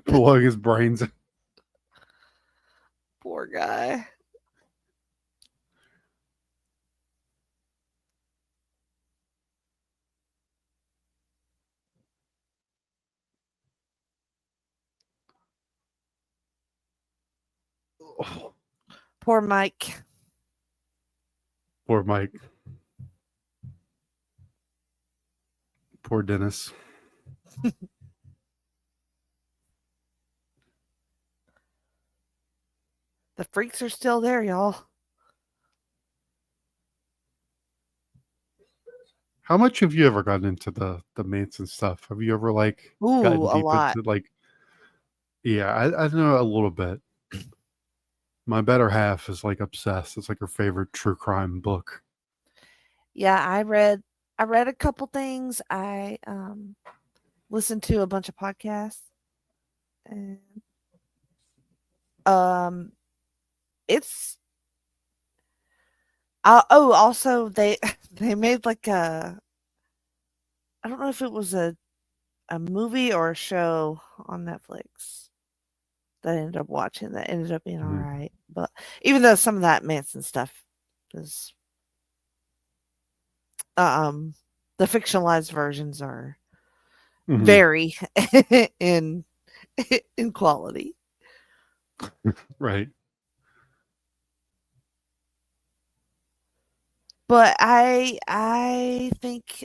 Blowing his brains. Poor guy. Oh, Poor Mike. poor Mike. Poor Dennis. The freaks are still there, y'all. How much have you ever gotten into the Manson stuff? Have you ever like Ooh, gotten a deep lot. into like yeah, I know a little bit. My better half is like obsessed. It's like her favorite true crime book. Yeah, I read a couple things. I listened to a bunch of podcasts and it's oh also they they made like a I don't know if it was a movie or a show on Netflix that I ended up watching that ended up being Mhm. alright, but even though some of that Manson stuff is, um the fictionalized versions are Mhm. vary in in quality. Right. But I think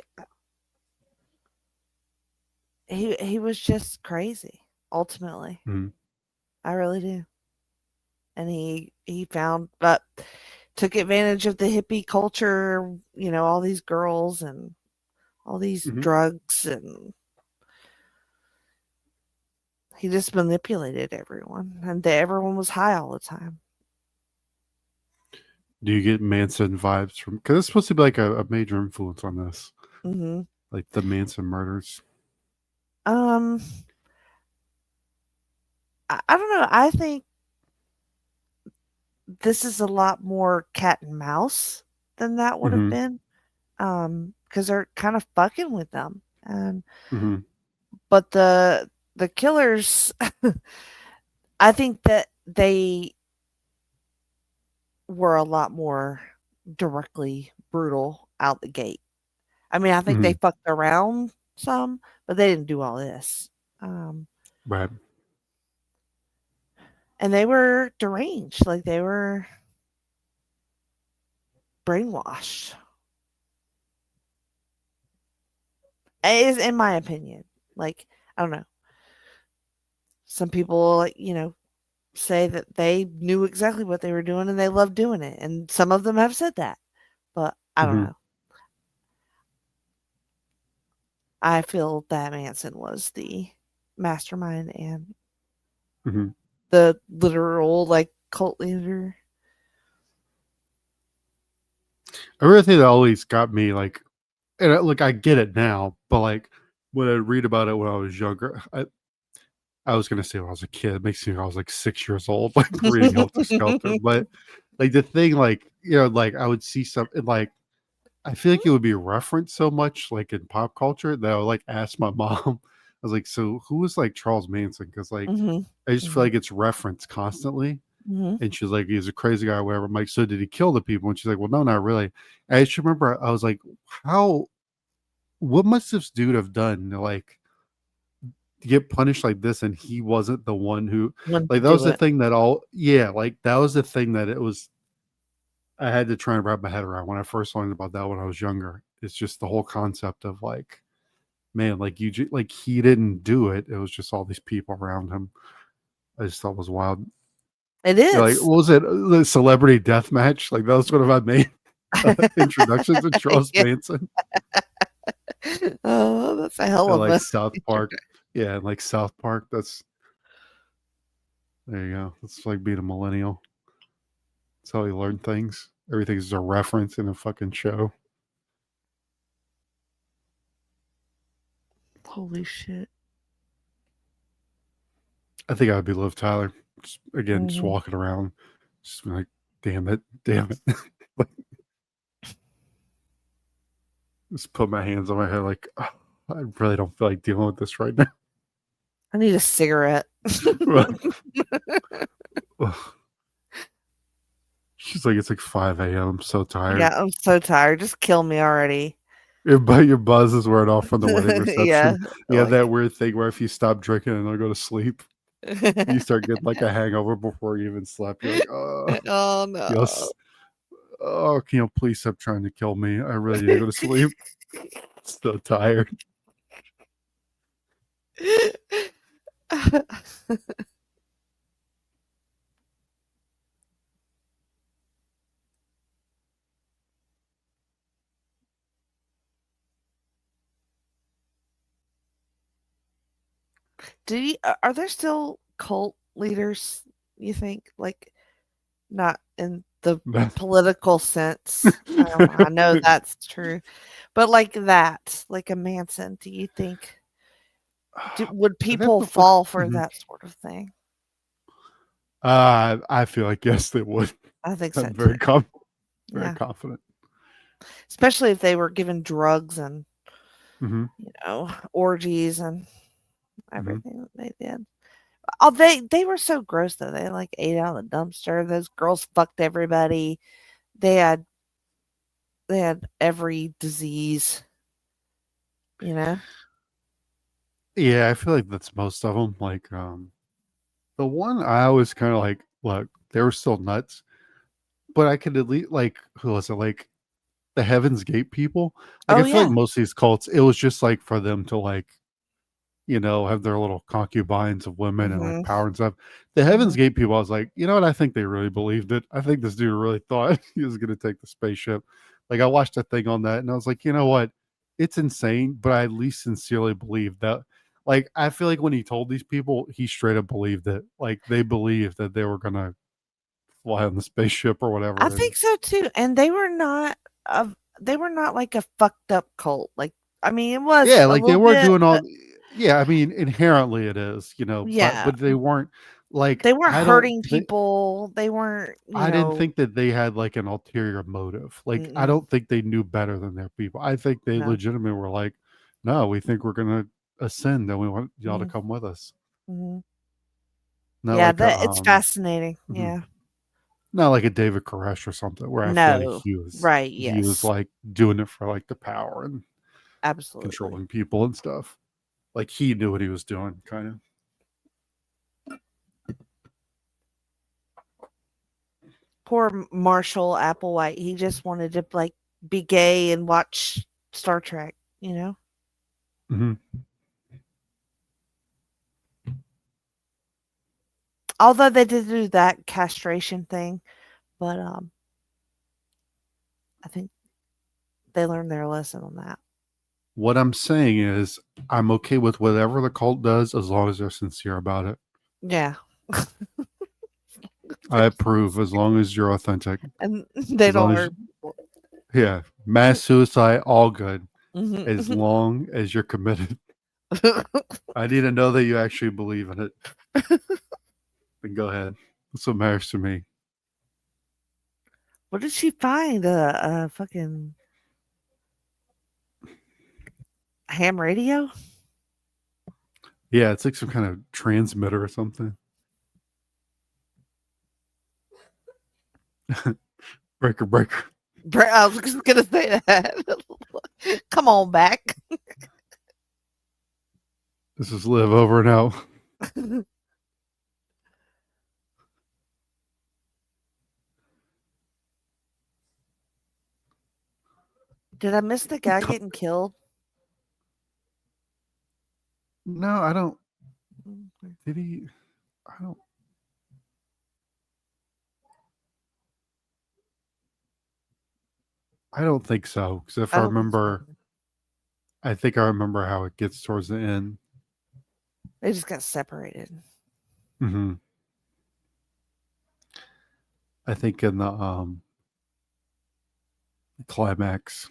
he was just crazy, ultimately. Mhm. I really do. And he found but took advantage of the hippie culture, all these girls and all these Mhm. drugs, and he just manipulated everyone, and everyone was high all the time. Do you get Manson vibes from? Because it's supposed to be like a major influence on this, Mhm. like the Manson murders. Um, I don't know. I think this is a lot more cat and mouse than that would have Mhm. been, because 'cause they're kind of fucking with them, and Mhm. but the killers, I think that they were a lot more directly brutal out the gate. I mean, I think they Mhm. fucked around some, but they didn't do all this. Um, Right. and they were deranged, like they were brainwashed. Is in my opinion. Like, I don't know. Some people, like, say that they knew exactly what they were doing and they loved doing it. And some of them have said that. But I don't Mhm. know. I feel that Manson was the mastermind and Mhm. the literal, like, cult leader. Another thing that always got me like, and look, I get it now, but like when I read about it when I was younger, I was gonna say when I was a kid. It makes me think I was like 6 years old, like reading Helter Skelter. But like the thing, like like I would see something like I feel like it would be referenced so much like in pop culture that I would like ask my mom. I was like, so who was like Charles Manson? Because like Mhm. I just feel Mhm. like it's referenced constantly. Mhm. And she's like, he's a crazy guy or whatever. I'm like, so did he kill the people? And she's like, well, no, not really. And I just remember I was like, how what must this dude have done to like get punished like this? And he wasn't the one who Wanted to like that was do the it. thing that all yeah, like that was the thing that it was I had to try and wrap my head around when I first learned about that when I was younger. It's just the whole concept of like, man, like like he didn't do it. It was just all these people around him. I just thought was wild. It Like, is. what was it? The celebrity death match? Like that was one of my main introductions to Charles Yeah. Manson Oh, that's a hell and of like a South Park. Yeah, and like South Park. That's there you go. It's like being a millennial. That's how you learn things. Everything's a reference in a fucking show. holy shit. I think I'd be Liv Tyler. Just, again, just Mhm. walking around, just be like, damn it. Like, just put my hands on my head, like, "Oh, I really don't feel like dealing with this right I need a cigarette. now. She's like, it's like 5 a.m. I'm so tired. Yeah, I'm so tired. Just kill me already. Your buzz is wearing off from the wedding Yeah, reception. You have like that weird thing where if you stop drinking and then go to sleep, you start getting like a hangover before you even slept. You're like, oh, oh, no. yes. Oh, can you please stop trying to kill me? I really need to go to sleep. So tired. Are there still cult leaders, you think? Like, not in the political sense. I know that's true. But like that, like a Manson, do you think would I'd have people to look. fall for Mhm. that sort of thing? I feel like yes, they would. I think so I'm too. very Yeah. confident. especially if they were given drugs and Hmm. orgies and Hmm. everything that they did. Oh, they were so gross though. They like ate out of the dumpster. Those girls fucked everybody. They had they had every disease, you know. Yeah, I feel like that's most of them. Like, the one I always kind of like, look, they were still nuts, but I could at least like, who was it? Like the Heaven's Gate people. Like, Oh I feel like yeah. most of these cults, it was just like for them to like, have their little concubines of women and like Mhm. power and stuff. The Heaven's Mhm. Gate people, I was like, you know what? I think they really believed it. I think this dude really thought he was going to take the spaceship. Like, I watched a thing on that and I was like, you know what? It's insane, but I at least sincerely believe that. Like, I feel like when he told these people, he straight up believed it. Like, they believed that they were going to fly on the spaceship or I whatever. And think so too. And a they were not like a fucked up cult. Like I mean, it was yeah, a like they little weren't bit, doing but all. Yeah, I mean, inherently it is, but yeah, they weren't like they weren't I don't hurting think people. They weren't, I didn't think that they had like an ulterior motive. Like I mm-mm, don't think they knew better than their people. I think they no. legitimately were like, no, we think we're gonna ascend and we want y'all to Mm-hmm. come with us. Mm-hmm. Not Yeah, like a that it's fascinating. mhm. Yeah. Not like a David Koresh or something where I feel like No. he was Right. he was Yes. like doing it for like the power and Absolutely. controlling people and stuff. Like he knew what he was doing, kind of. Poor Marshall Applewhite. He just wanted to like be gay and watch Star Trek. You know. Hmm. Although they did do that castration thing, but I think they learned their lesson on that. What I'm saying is, I'm okay with whatever the cult does as long as they're sincere about it. Yeah. I approve as long as you're authentic. And they As long don't as, hurt people. yeah, mass suicide, all good. As Mhm. long as you're committed. I need to know that you actually believe in it. Then go ahead. That's what matters to me. What did she find? A fucking ham radio? Yeah, it's like some kind of transmitter or something. Breaker, breaker. I was just gonna say that. Come on back. This is live over and out. Did I miss the guy getting killed? No, I don't. Mm, Did he? I don't. I don't think so. Because if I I don't think so remember, either. I think I remember how it gets towards the end. They just got separated. Hmm. I think in the climax,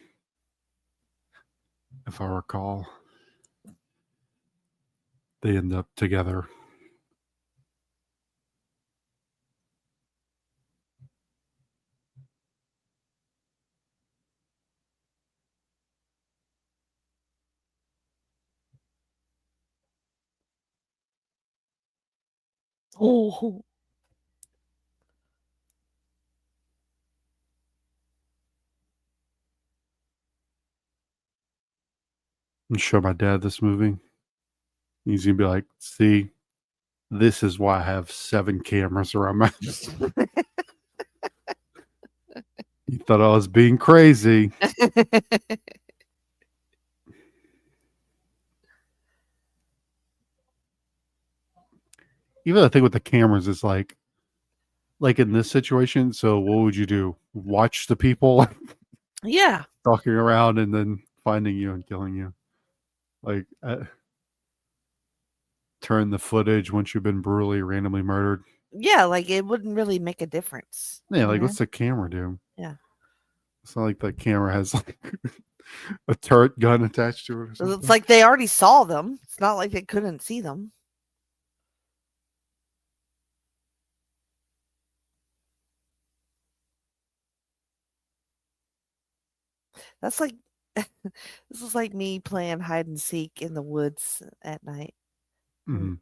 if I recall, they end up together. Oh, And show my dad this movie. He's gonna be like, "See, this is why I have 7 cameras around my house." He thought I was being crazy. Even the thing with the cameras is like in this situation. So what would you do? Watch the people yeah, talking around and then finding you and killing you. Like turn the footage once you've been brutally randomly murdered. yeah. Like it wouldn't really make a difference, Yeah, you like know. what's the camera do? Yeah, It's not like the camera has like a turret gun attached to it or it's something. like they already saw them. It's not like they couldn't see them. That's like this is like me playing hide and seek in the woods at night. Hmm. And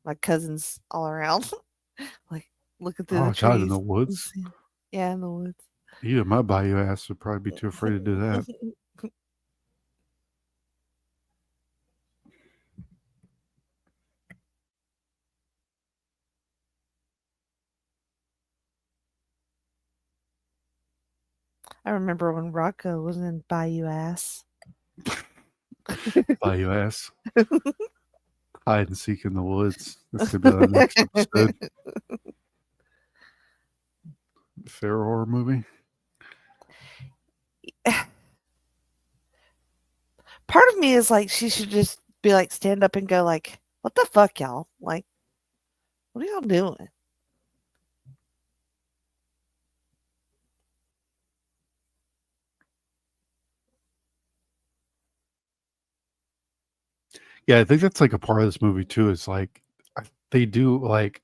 my cousins all around, like looking through the Oh God, in the trees and woods. seeing, yeah, in the woods. Even my bayou ass would probably be too afraid to do that. I remember when Rocco was in Bayou Ass. Bayou ass. Hide and seek in the woods. This could be the next episode. Fair horror movie. Part of me is like she should just be like stand up and go like, "What the fuck, y'all? Like, what are y'all doing?" Yeah, I think that's like a part of this movie too. Is like they do like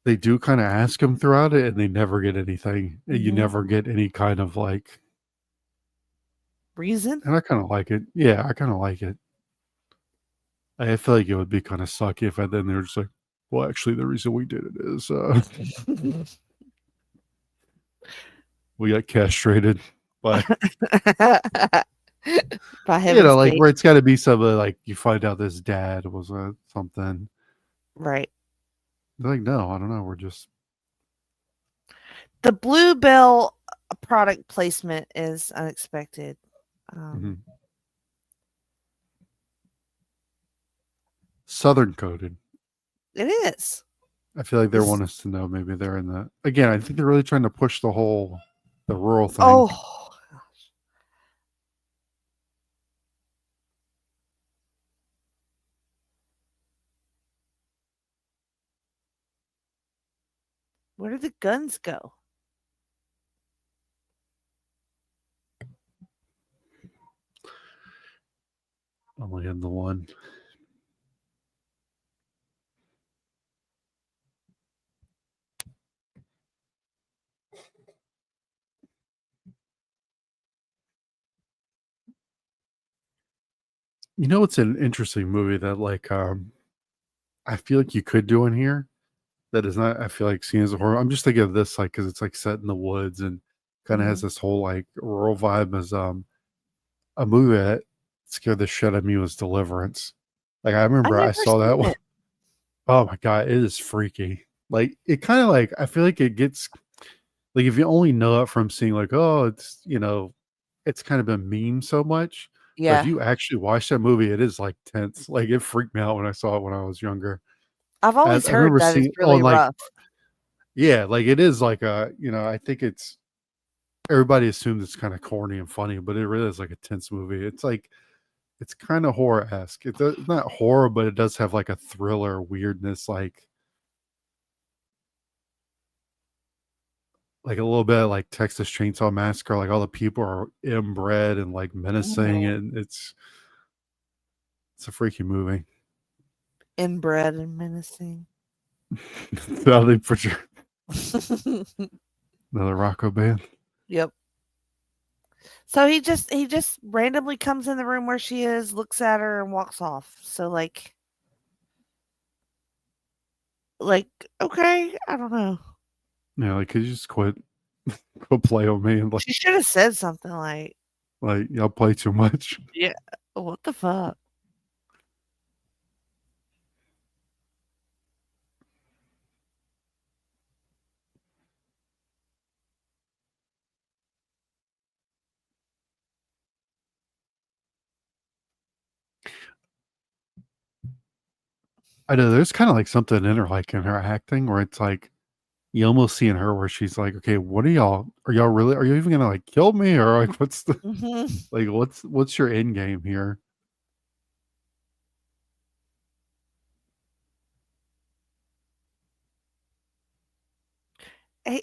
they do kind of ask him throughout it, and they never get anything. You Mhm. never get any kind of like, Reason? and I kind of like it. Yeah, I kind of like it. I feel like it would be kind of sucky if then they're just like, well, actually, the reason we did it is we got castrated by, By you know, heaven's like gate. where it's got to be something like you find out this dad was something. Right. They're like, no, I don't know. We're just The Bluebell product placement is unexpected. mhm. Um, Southern coded. it is. I feel like they This want us to know maybe they're in the again. I think they're really trying to push the rural thing. oh, where did the guns go? Only in the one. You know, it's an interesting movie that like I feel like you could do in here that is not. I feel like seen as a horror. I'm just thinking of this like because it's like set in the woods and kind of has Mhm. this whole like rural vibe as a movie that scared the shit out of me was Deliverance. Like I I remember I never saw that seen one. it. Oh my god, it is freaky. Like it kind of like I feel like it gets like if you only know it from seeing like oh it's it's kind of been meme so much. But if Yeah. you actually watch that movie, it is like tense. Like it freaked me out when I saw it when I was younger. I've I always heard remember that seeing it's it on really like rough. yeah, like it is like a I think it's everybody assumes it's kind of corny and funny, but it really is like a tense movie. It's like it's kind of horror esque. It's not horror, but it does have like a thriller weirdness, like a little bit of like Texas Chainsaw Massacre. Like all the people are inbred and like menacing, Mhm. and it's a freaky movie. Inbred and menacing. Now they put your another Rocco band. Yep. So he just randomly comes in the room where she is, looks at her, and walks off. So like okay, I don't know. Yeah, like could you just quit play with me and She should have said something like y'all play too much. yeah, what the fuck? I know there's kind of like something in her, like in her acting, where it's like you almost see in her where she's like, okay, what are y'all? Are y'all really? Are you even gonna like kill me, or like what's the Mhm. like what's your end game here?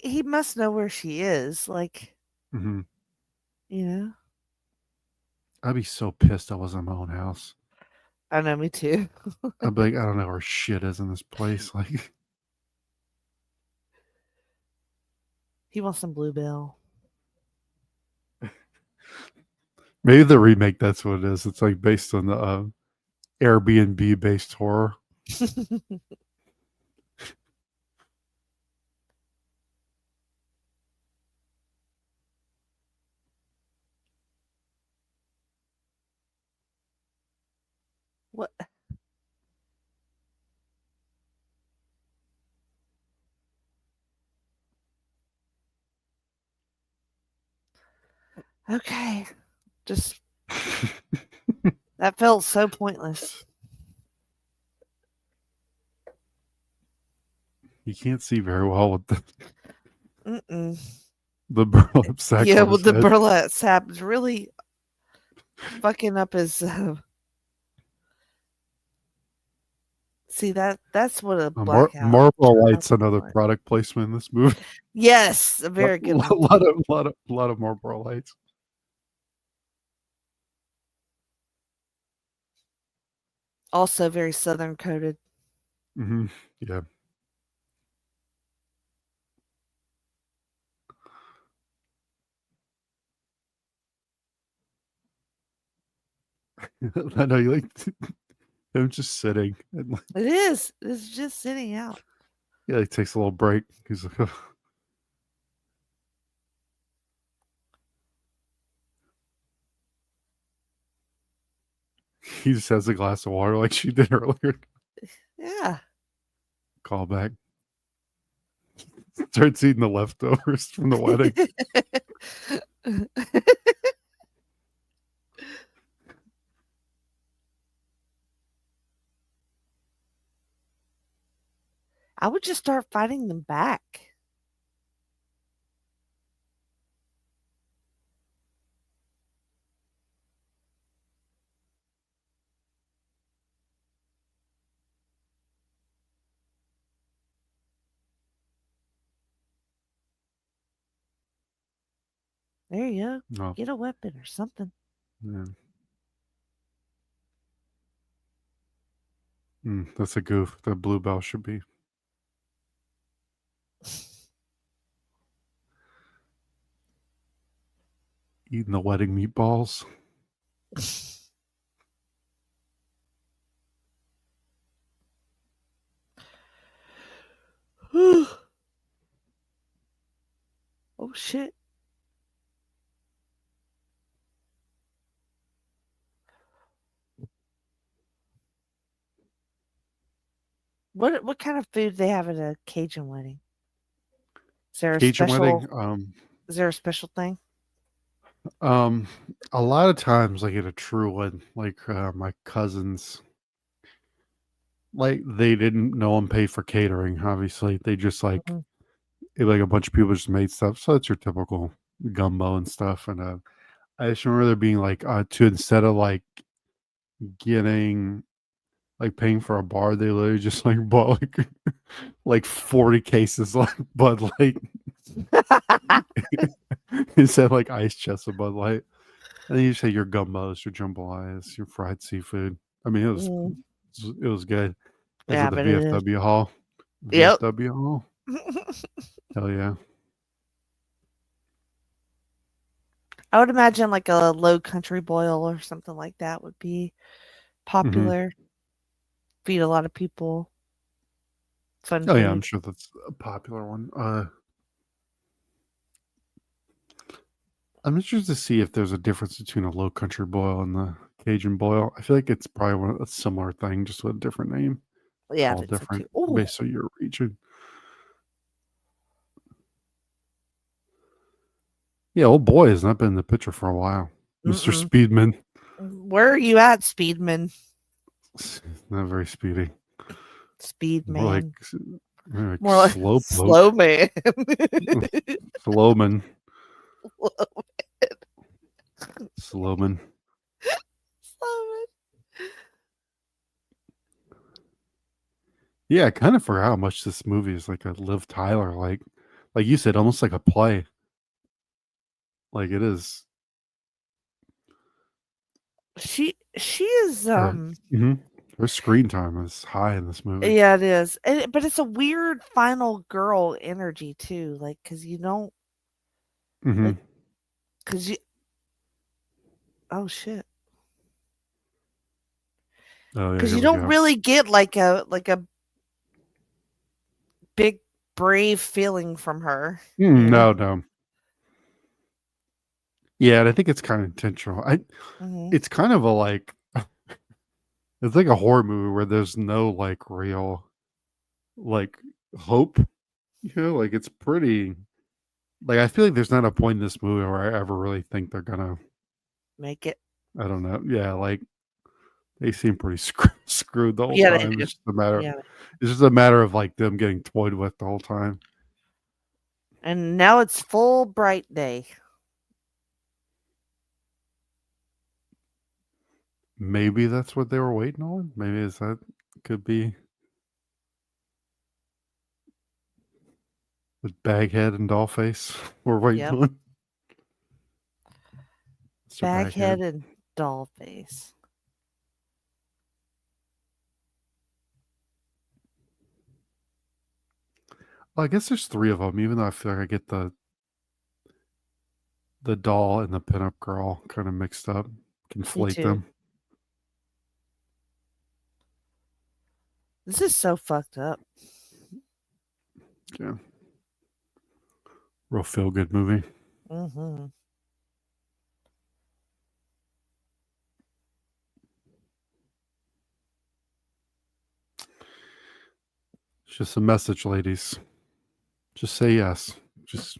He must know where she is, like, Hmm. you know? I'd be so pissed I wasn't in my own house. I know, me too. I'd be like, I don't know where shit is in this place. Like, He wants some Bluebell. Maybe the remake. That's what it is. It's like based on the Airbnb based horror. What? Okay. Just that felt so pointless. You can't see very well with Mm-mm. the burlap sack Yeah, on with his the head. burlap sap is really fucking up his. See that's what a blackout Marlboro should Lights, look another like. product placement in this movie. Yes, a very good one. Lot of Marlboro Lights. Also very southern coded. Hmm. Yeah, I know you like him just sitting and like, It is. It's just sitting out. yeah, he takes a little break. He's like, he just has a glass of water like she did earlier. Yeah. Call back. Starts eating the leftovers from the wedding. I would just start fighting them back. There you go. No, Get a weapon or something. yeah. That's a goof. The bluebell should be eating the wedding meatballs. Oh shit. What kind of food they have at a Cajun wedding? Is there a Cajun wedding. special is there a special thing? Um, a lot of times, like at a true one, like my cousins, like they didn't know and pay for catering. Obviously, they just Mhm. like a bunch of people just made stuff. So it's your typical gumbo and stuff. And I just remember there being like to instead of like getting like paying for a bar, they literally just like bought like 40 cases like Bud Light instead like ice chests of Bud Light. And then you say your gumbos, your jambalayas, your fried seafood. I mean, Mm, it was good. It was yeah, at the but it is. VFW hall. Yep. VFW hall. Hell yeah. I would imagine like a low country boil or something like that would be Hmm. popular. Feed a lot of people. Fun Oh yeah, I'm food. sure that's a popular one. I'm interested to see if there's a difference between a low country boil and the Cajun boil. I feel like it's probably a similar thing, just with a different name. Yeah, I All think so too. different Oh, based on your region. Yeah, old boy has not been in the picture for a while. Mr. mm-mm. Speedman. Where are you at, Speedman? Not very speedy. More like Speedman. more like More like slow poke. slow man. Slowman. Slowman. Slow man. Yeah, I kind of forgot how much this movie is like a Liv Tyler, like you said, almost like a play. Like it is. She is Her, mhm. Her screen time is high in this movie. yeah, it is. But it's a weird final girl energy too, like cuz you don't Hmm. like cuz you Oh shit. Oh yeah, Because here you we don't go. really get like a big brave feeling from her, you know. No, no. Yeah, and I think it's kind of intentional. Hmm. It's kind of a like it's like a horror movie where there's no like real like hope. Like it's pretty. Like I feel like there's not a point in this movie where I ever really think they're gonna. Make it. I don't know. Yeah, like they seem pretty screwed the whole Yeah, they time. do. It's just a matter. Yeah. It's just a matter of like them getting toyed with the whole time. And now it's full bright day. Maybe that's what they were waiting on. Maybe is that could be with Baghead and Dollface. We're waiting Yep. on Mr. Baghead Baghead. and doll face. Well, I guess there's three of them. Even though I feel like I get the doll and the pinup girl kind of mixed up, Me conflate too. them. This is so fucked up. Yeah, real feel good movie. Hmm. It's just a message, ladies. Just say yes. Just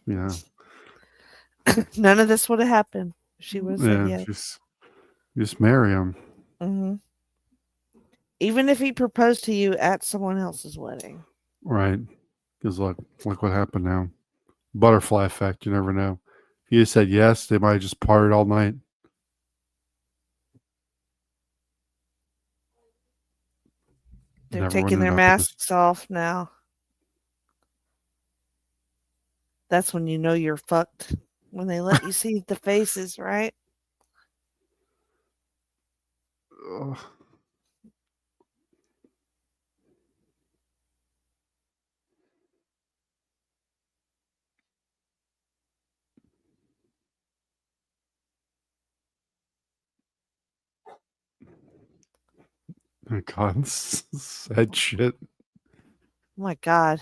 None of this would have happened if she would have said yeah, yes. just marry him, Hmm. Even if he proposed to you at someone else's wedding. right? Because look what happened now. Butterfly effect. You never know. If you said yes, they might have just partied all night. They're Never taking ended their up in this. masks off now. That's when you know you're fucked. When they let you see the faces, right? Oh, my God, sad shit. Oh my god.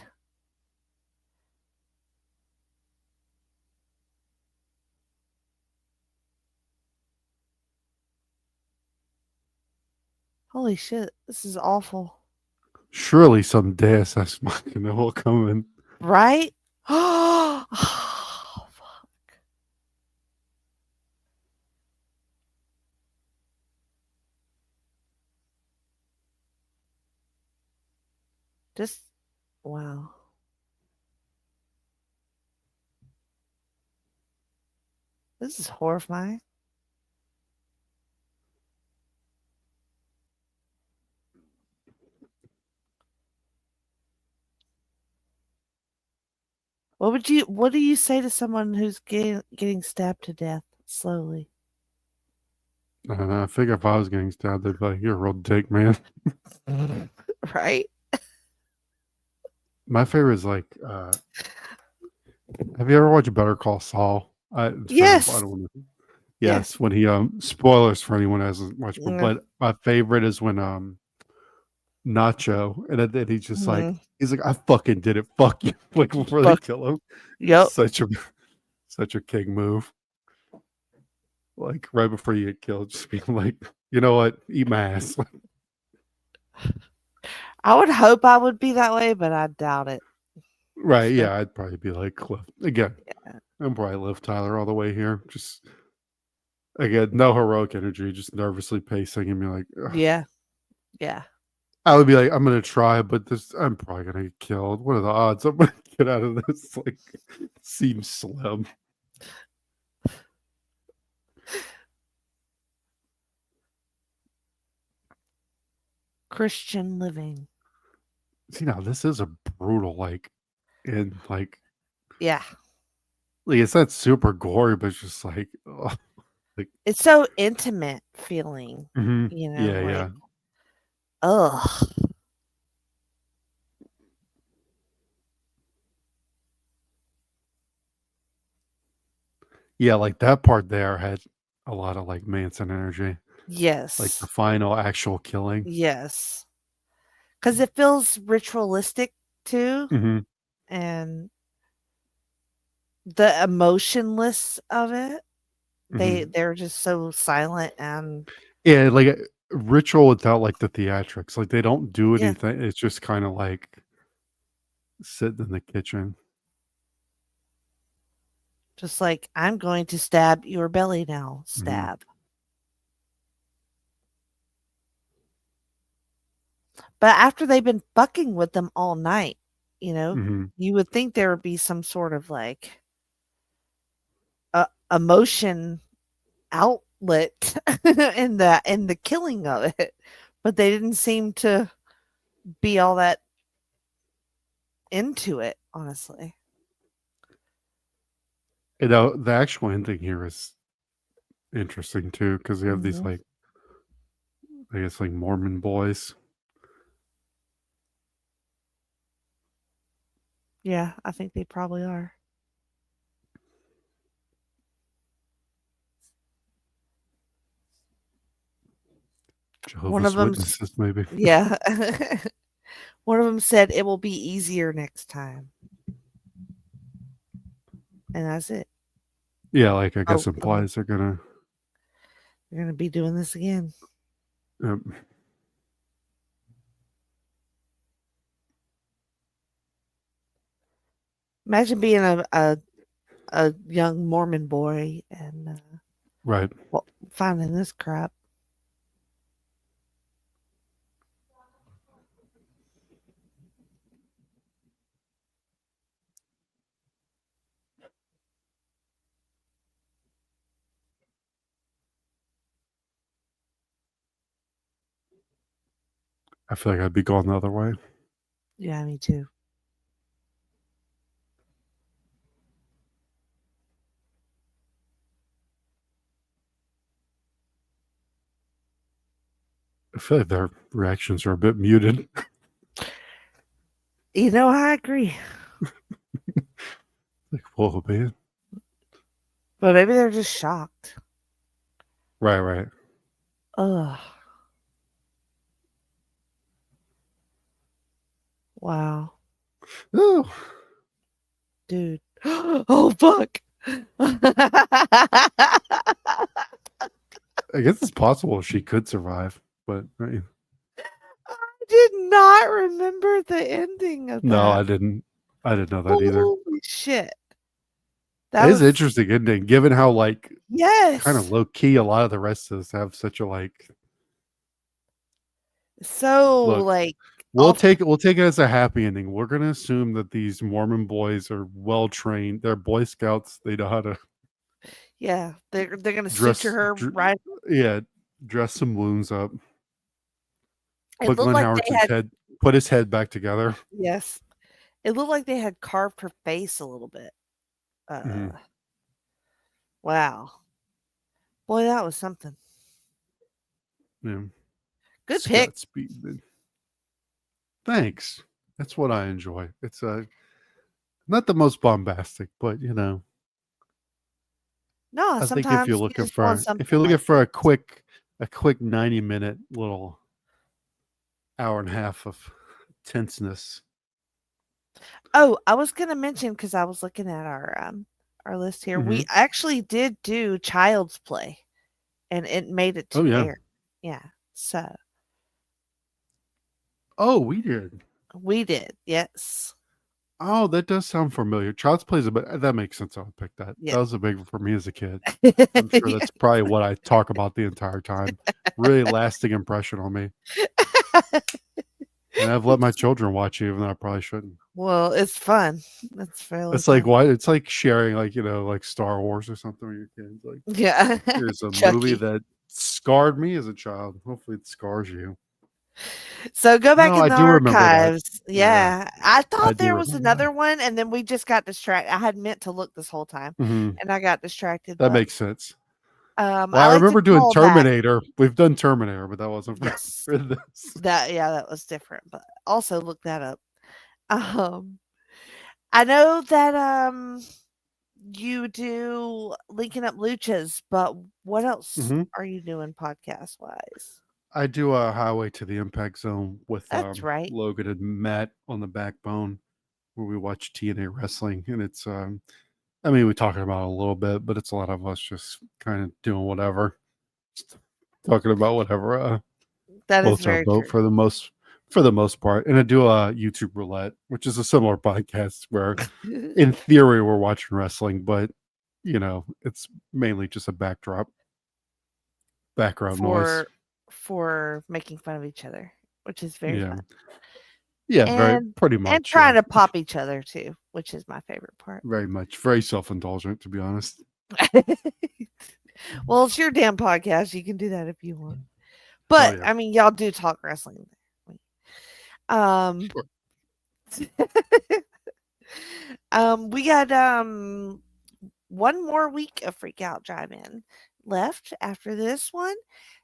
Holy shit. This is awful. Surely some Deus Ex Machina will come in. Right? Oh, fuck. Just wow. This is horrifying. What do you say to someone who's getting stabbed to death slowly? I don't know. I figure if I was getting stabbed, they'd be like, "You're a real dick, man." Right? My favorite is like, have you ever watched Better Call Saul? I Yes. don't want to. Yes. Yes, when he spoilers for anyone who hasn't watched, Mm, but my favorite is when Nacho and then he's just like mhm. he's like I fucking did it, fuck you, like before they Fuck. kill him. Yep. Such a king move. Like right before you get killed, just being like, you know what, eat my ass. I would hope I would be that way, but I doubt it. Right? Especially, Yeah, I'd probably be like Cliff again. I'm probably Liv Tyler all the way here. Just again, no heroic energy, just nervously pacing and be like, ugh. yeah. Yeah. I would be like, I'm gonna try, but this I'm probably gonna get killed. What are the odds I'm gonna get out of this? Like, seems slim. Christian living. See, now this is a brutal, and Yeah. like it's not super gory, but it's just like, ugh, like, It's so intimate feeling, yeah, like, yeah, ugh. yeah. Like that part there had. a lot of like Manson energy, like the Yes. final actual killing. Yes. Because it feels ritualistic too, Hmm. and the emotionless of it. Hmm. They're just so silent and Yeah, like a ritual without like the theatrics. Like they don't do yeah, anything. It's just kind of like sitting in the kitchen. just like, "I'm going to stab your belly now." Hmm. Stab. But after they've been fucking with them all night, you know, Hmm. you would think there would be some sort of, like, emotion outlet in the killing of it, but they didn't seem to be all that into it, honestly. You know, the actual ending here is interesting too because you have these Mhm. like I guess like Mormon boys, Yeah, I think they probably are. One of Jehovah's them's Witnesses, maybe. yeah. One of them said, "It will be easier next time," and that's it. Yeah, like I guess Oh, implies they're gonna. you're gonna be doing this again. Um, Imagine being a young Mormon boy and, right. well, finding this crap. I feel like I'd be going the other way. Yeah, me too. I feel like their reactions are a bit muted. You know, I agree. Like, whoa, man. But maybe they're just shocked. Right, right. Ugh. Wow. Oh, Dude. Oh, fuck. I guess it's possible she could survive, but right. Did not remember the ending of No, that. I didn't. I didn't know that either. Holy shit. It That is an was interesting ending, given how like kind of yes. low key a lot of the rest of us have such a like. So, Look, like, we'll off take it as a happy ending. We're gonna assume that these Mormon boys are well trained. They're Boy Scouts. They know how to yeah, they're gonna suture dress. her right. Yeah, dress some wounds up. It Put looked Glenn like they Howerton's had head. Put his head back together. yes. It looked like they had carved her face a little bit. Hmm. Wow. Boy, that was something. Yeah, Good pick. Scott Speedman. Thanks. That's what I enjoy. It's not the most bombastic, but No, I think if you're sometimes you looking just want for if you're something looking like for this. a quick 90-minute little hour and a half of tenseness. Oh, I was gonna mention because I was looking at our list here. We Hmm. actually did do Child's Play, and it made it Oh to yeah. air. Yeah, so Oh, we did. we did. Yes. Oh, that does sound familiar. Child's Play is a bit. That makes sense. I would pick that. Yeah. That was a big one for me as a kid. I'm sure that's probably what I talk about the entire time. Really lasting impression on me. And I've let my children watch it, even though I probably shouldn't. Well, it's fun. It's fairly It's like fun. why it's like sharing like like Star Wars or something with your kids. Like Yeah. here's a movie Chucky. that scarred me as a child. Hopefully it scars you. So go back No, in I the do remember that. archives. Yeah, Yeah. I I thought do there was remember that. another one, and then we just got distracted. I had meant to look this whole time, Hmm. and I got distracted, That but, makes sense. Well, I I like to remember doing call back Terminator. We've done Terminator, but that wasn't for, yes. for this. That yeah, that was different, but also look that up. Um, I know that, you do linking up luchas, but what else Hmm. are you doing podcast wise? I do a Highway to the Impact Zone with That's right. Logan and Matt on the backbone, where we watch TNA wrestling, and it's I mean, we talking about it a little bit, but it's a lot of us just kind of doing whatever, just talking about whatever That is floats our very boat true. for the most part. And I do a YouTube roulette, which is a similar podcast where, in theory, we're watching wrestling, but it's mainly just a background noise. for making fun of each other, which is very Yeah, fun. yeah, very And pretty and much, trying to pop each other too, which is my favorite part. very much, very self indulgent, to be honest. Well, it's your damn podcast. You can do that if you want. Oh But yeah, I mean, y'all do talk wrestling. Um, sure. we got one more week of Freak Out Drive In left after this one.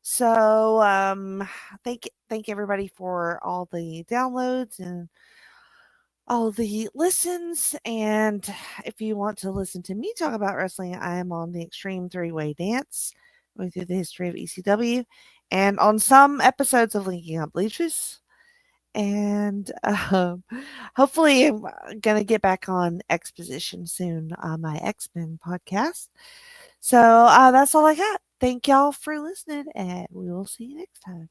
So thank everybody for all the downloads and all the listens. And if you want to listen to me talk about wrestling, I am on the Extreme Three Way Dance, going through the history of ECW, and on some episodes of Linking Up Bleachers. And hopefully, I'm going to get back on Exposition soon, my X Men podcast. So that's all I got. Thank y'all for listening, and we will see you next time.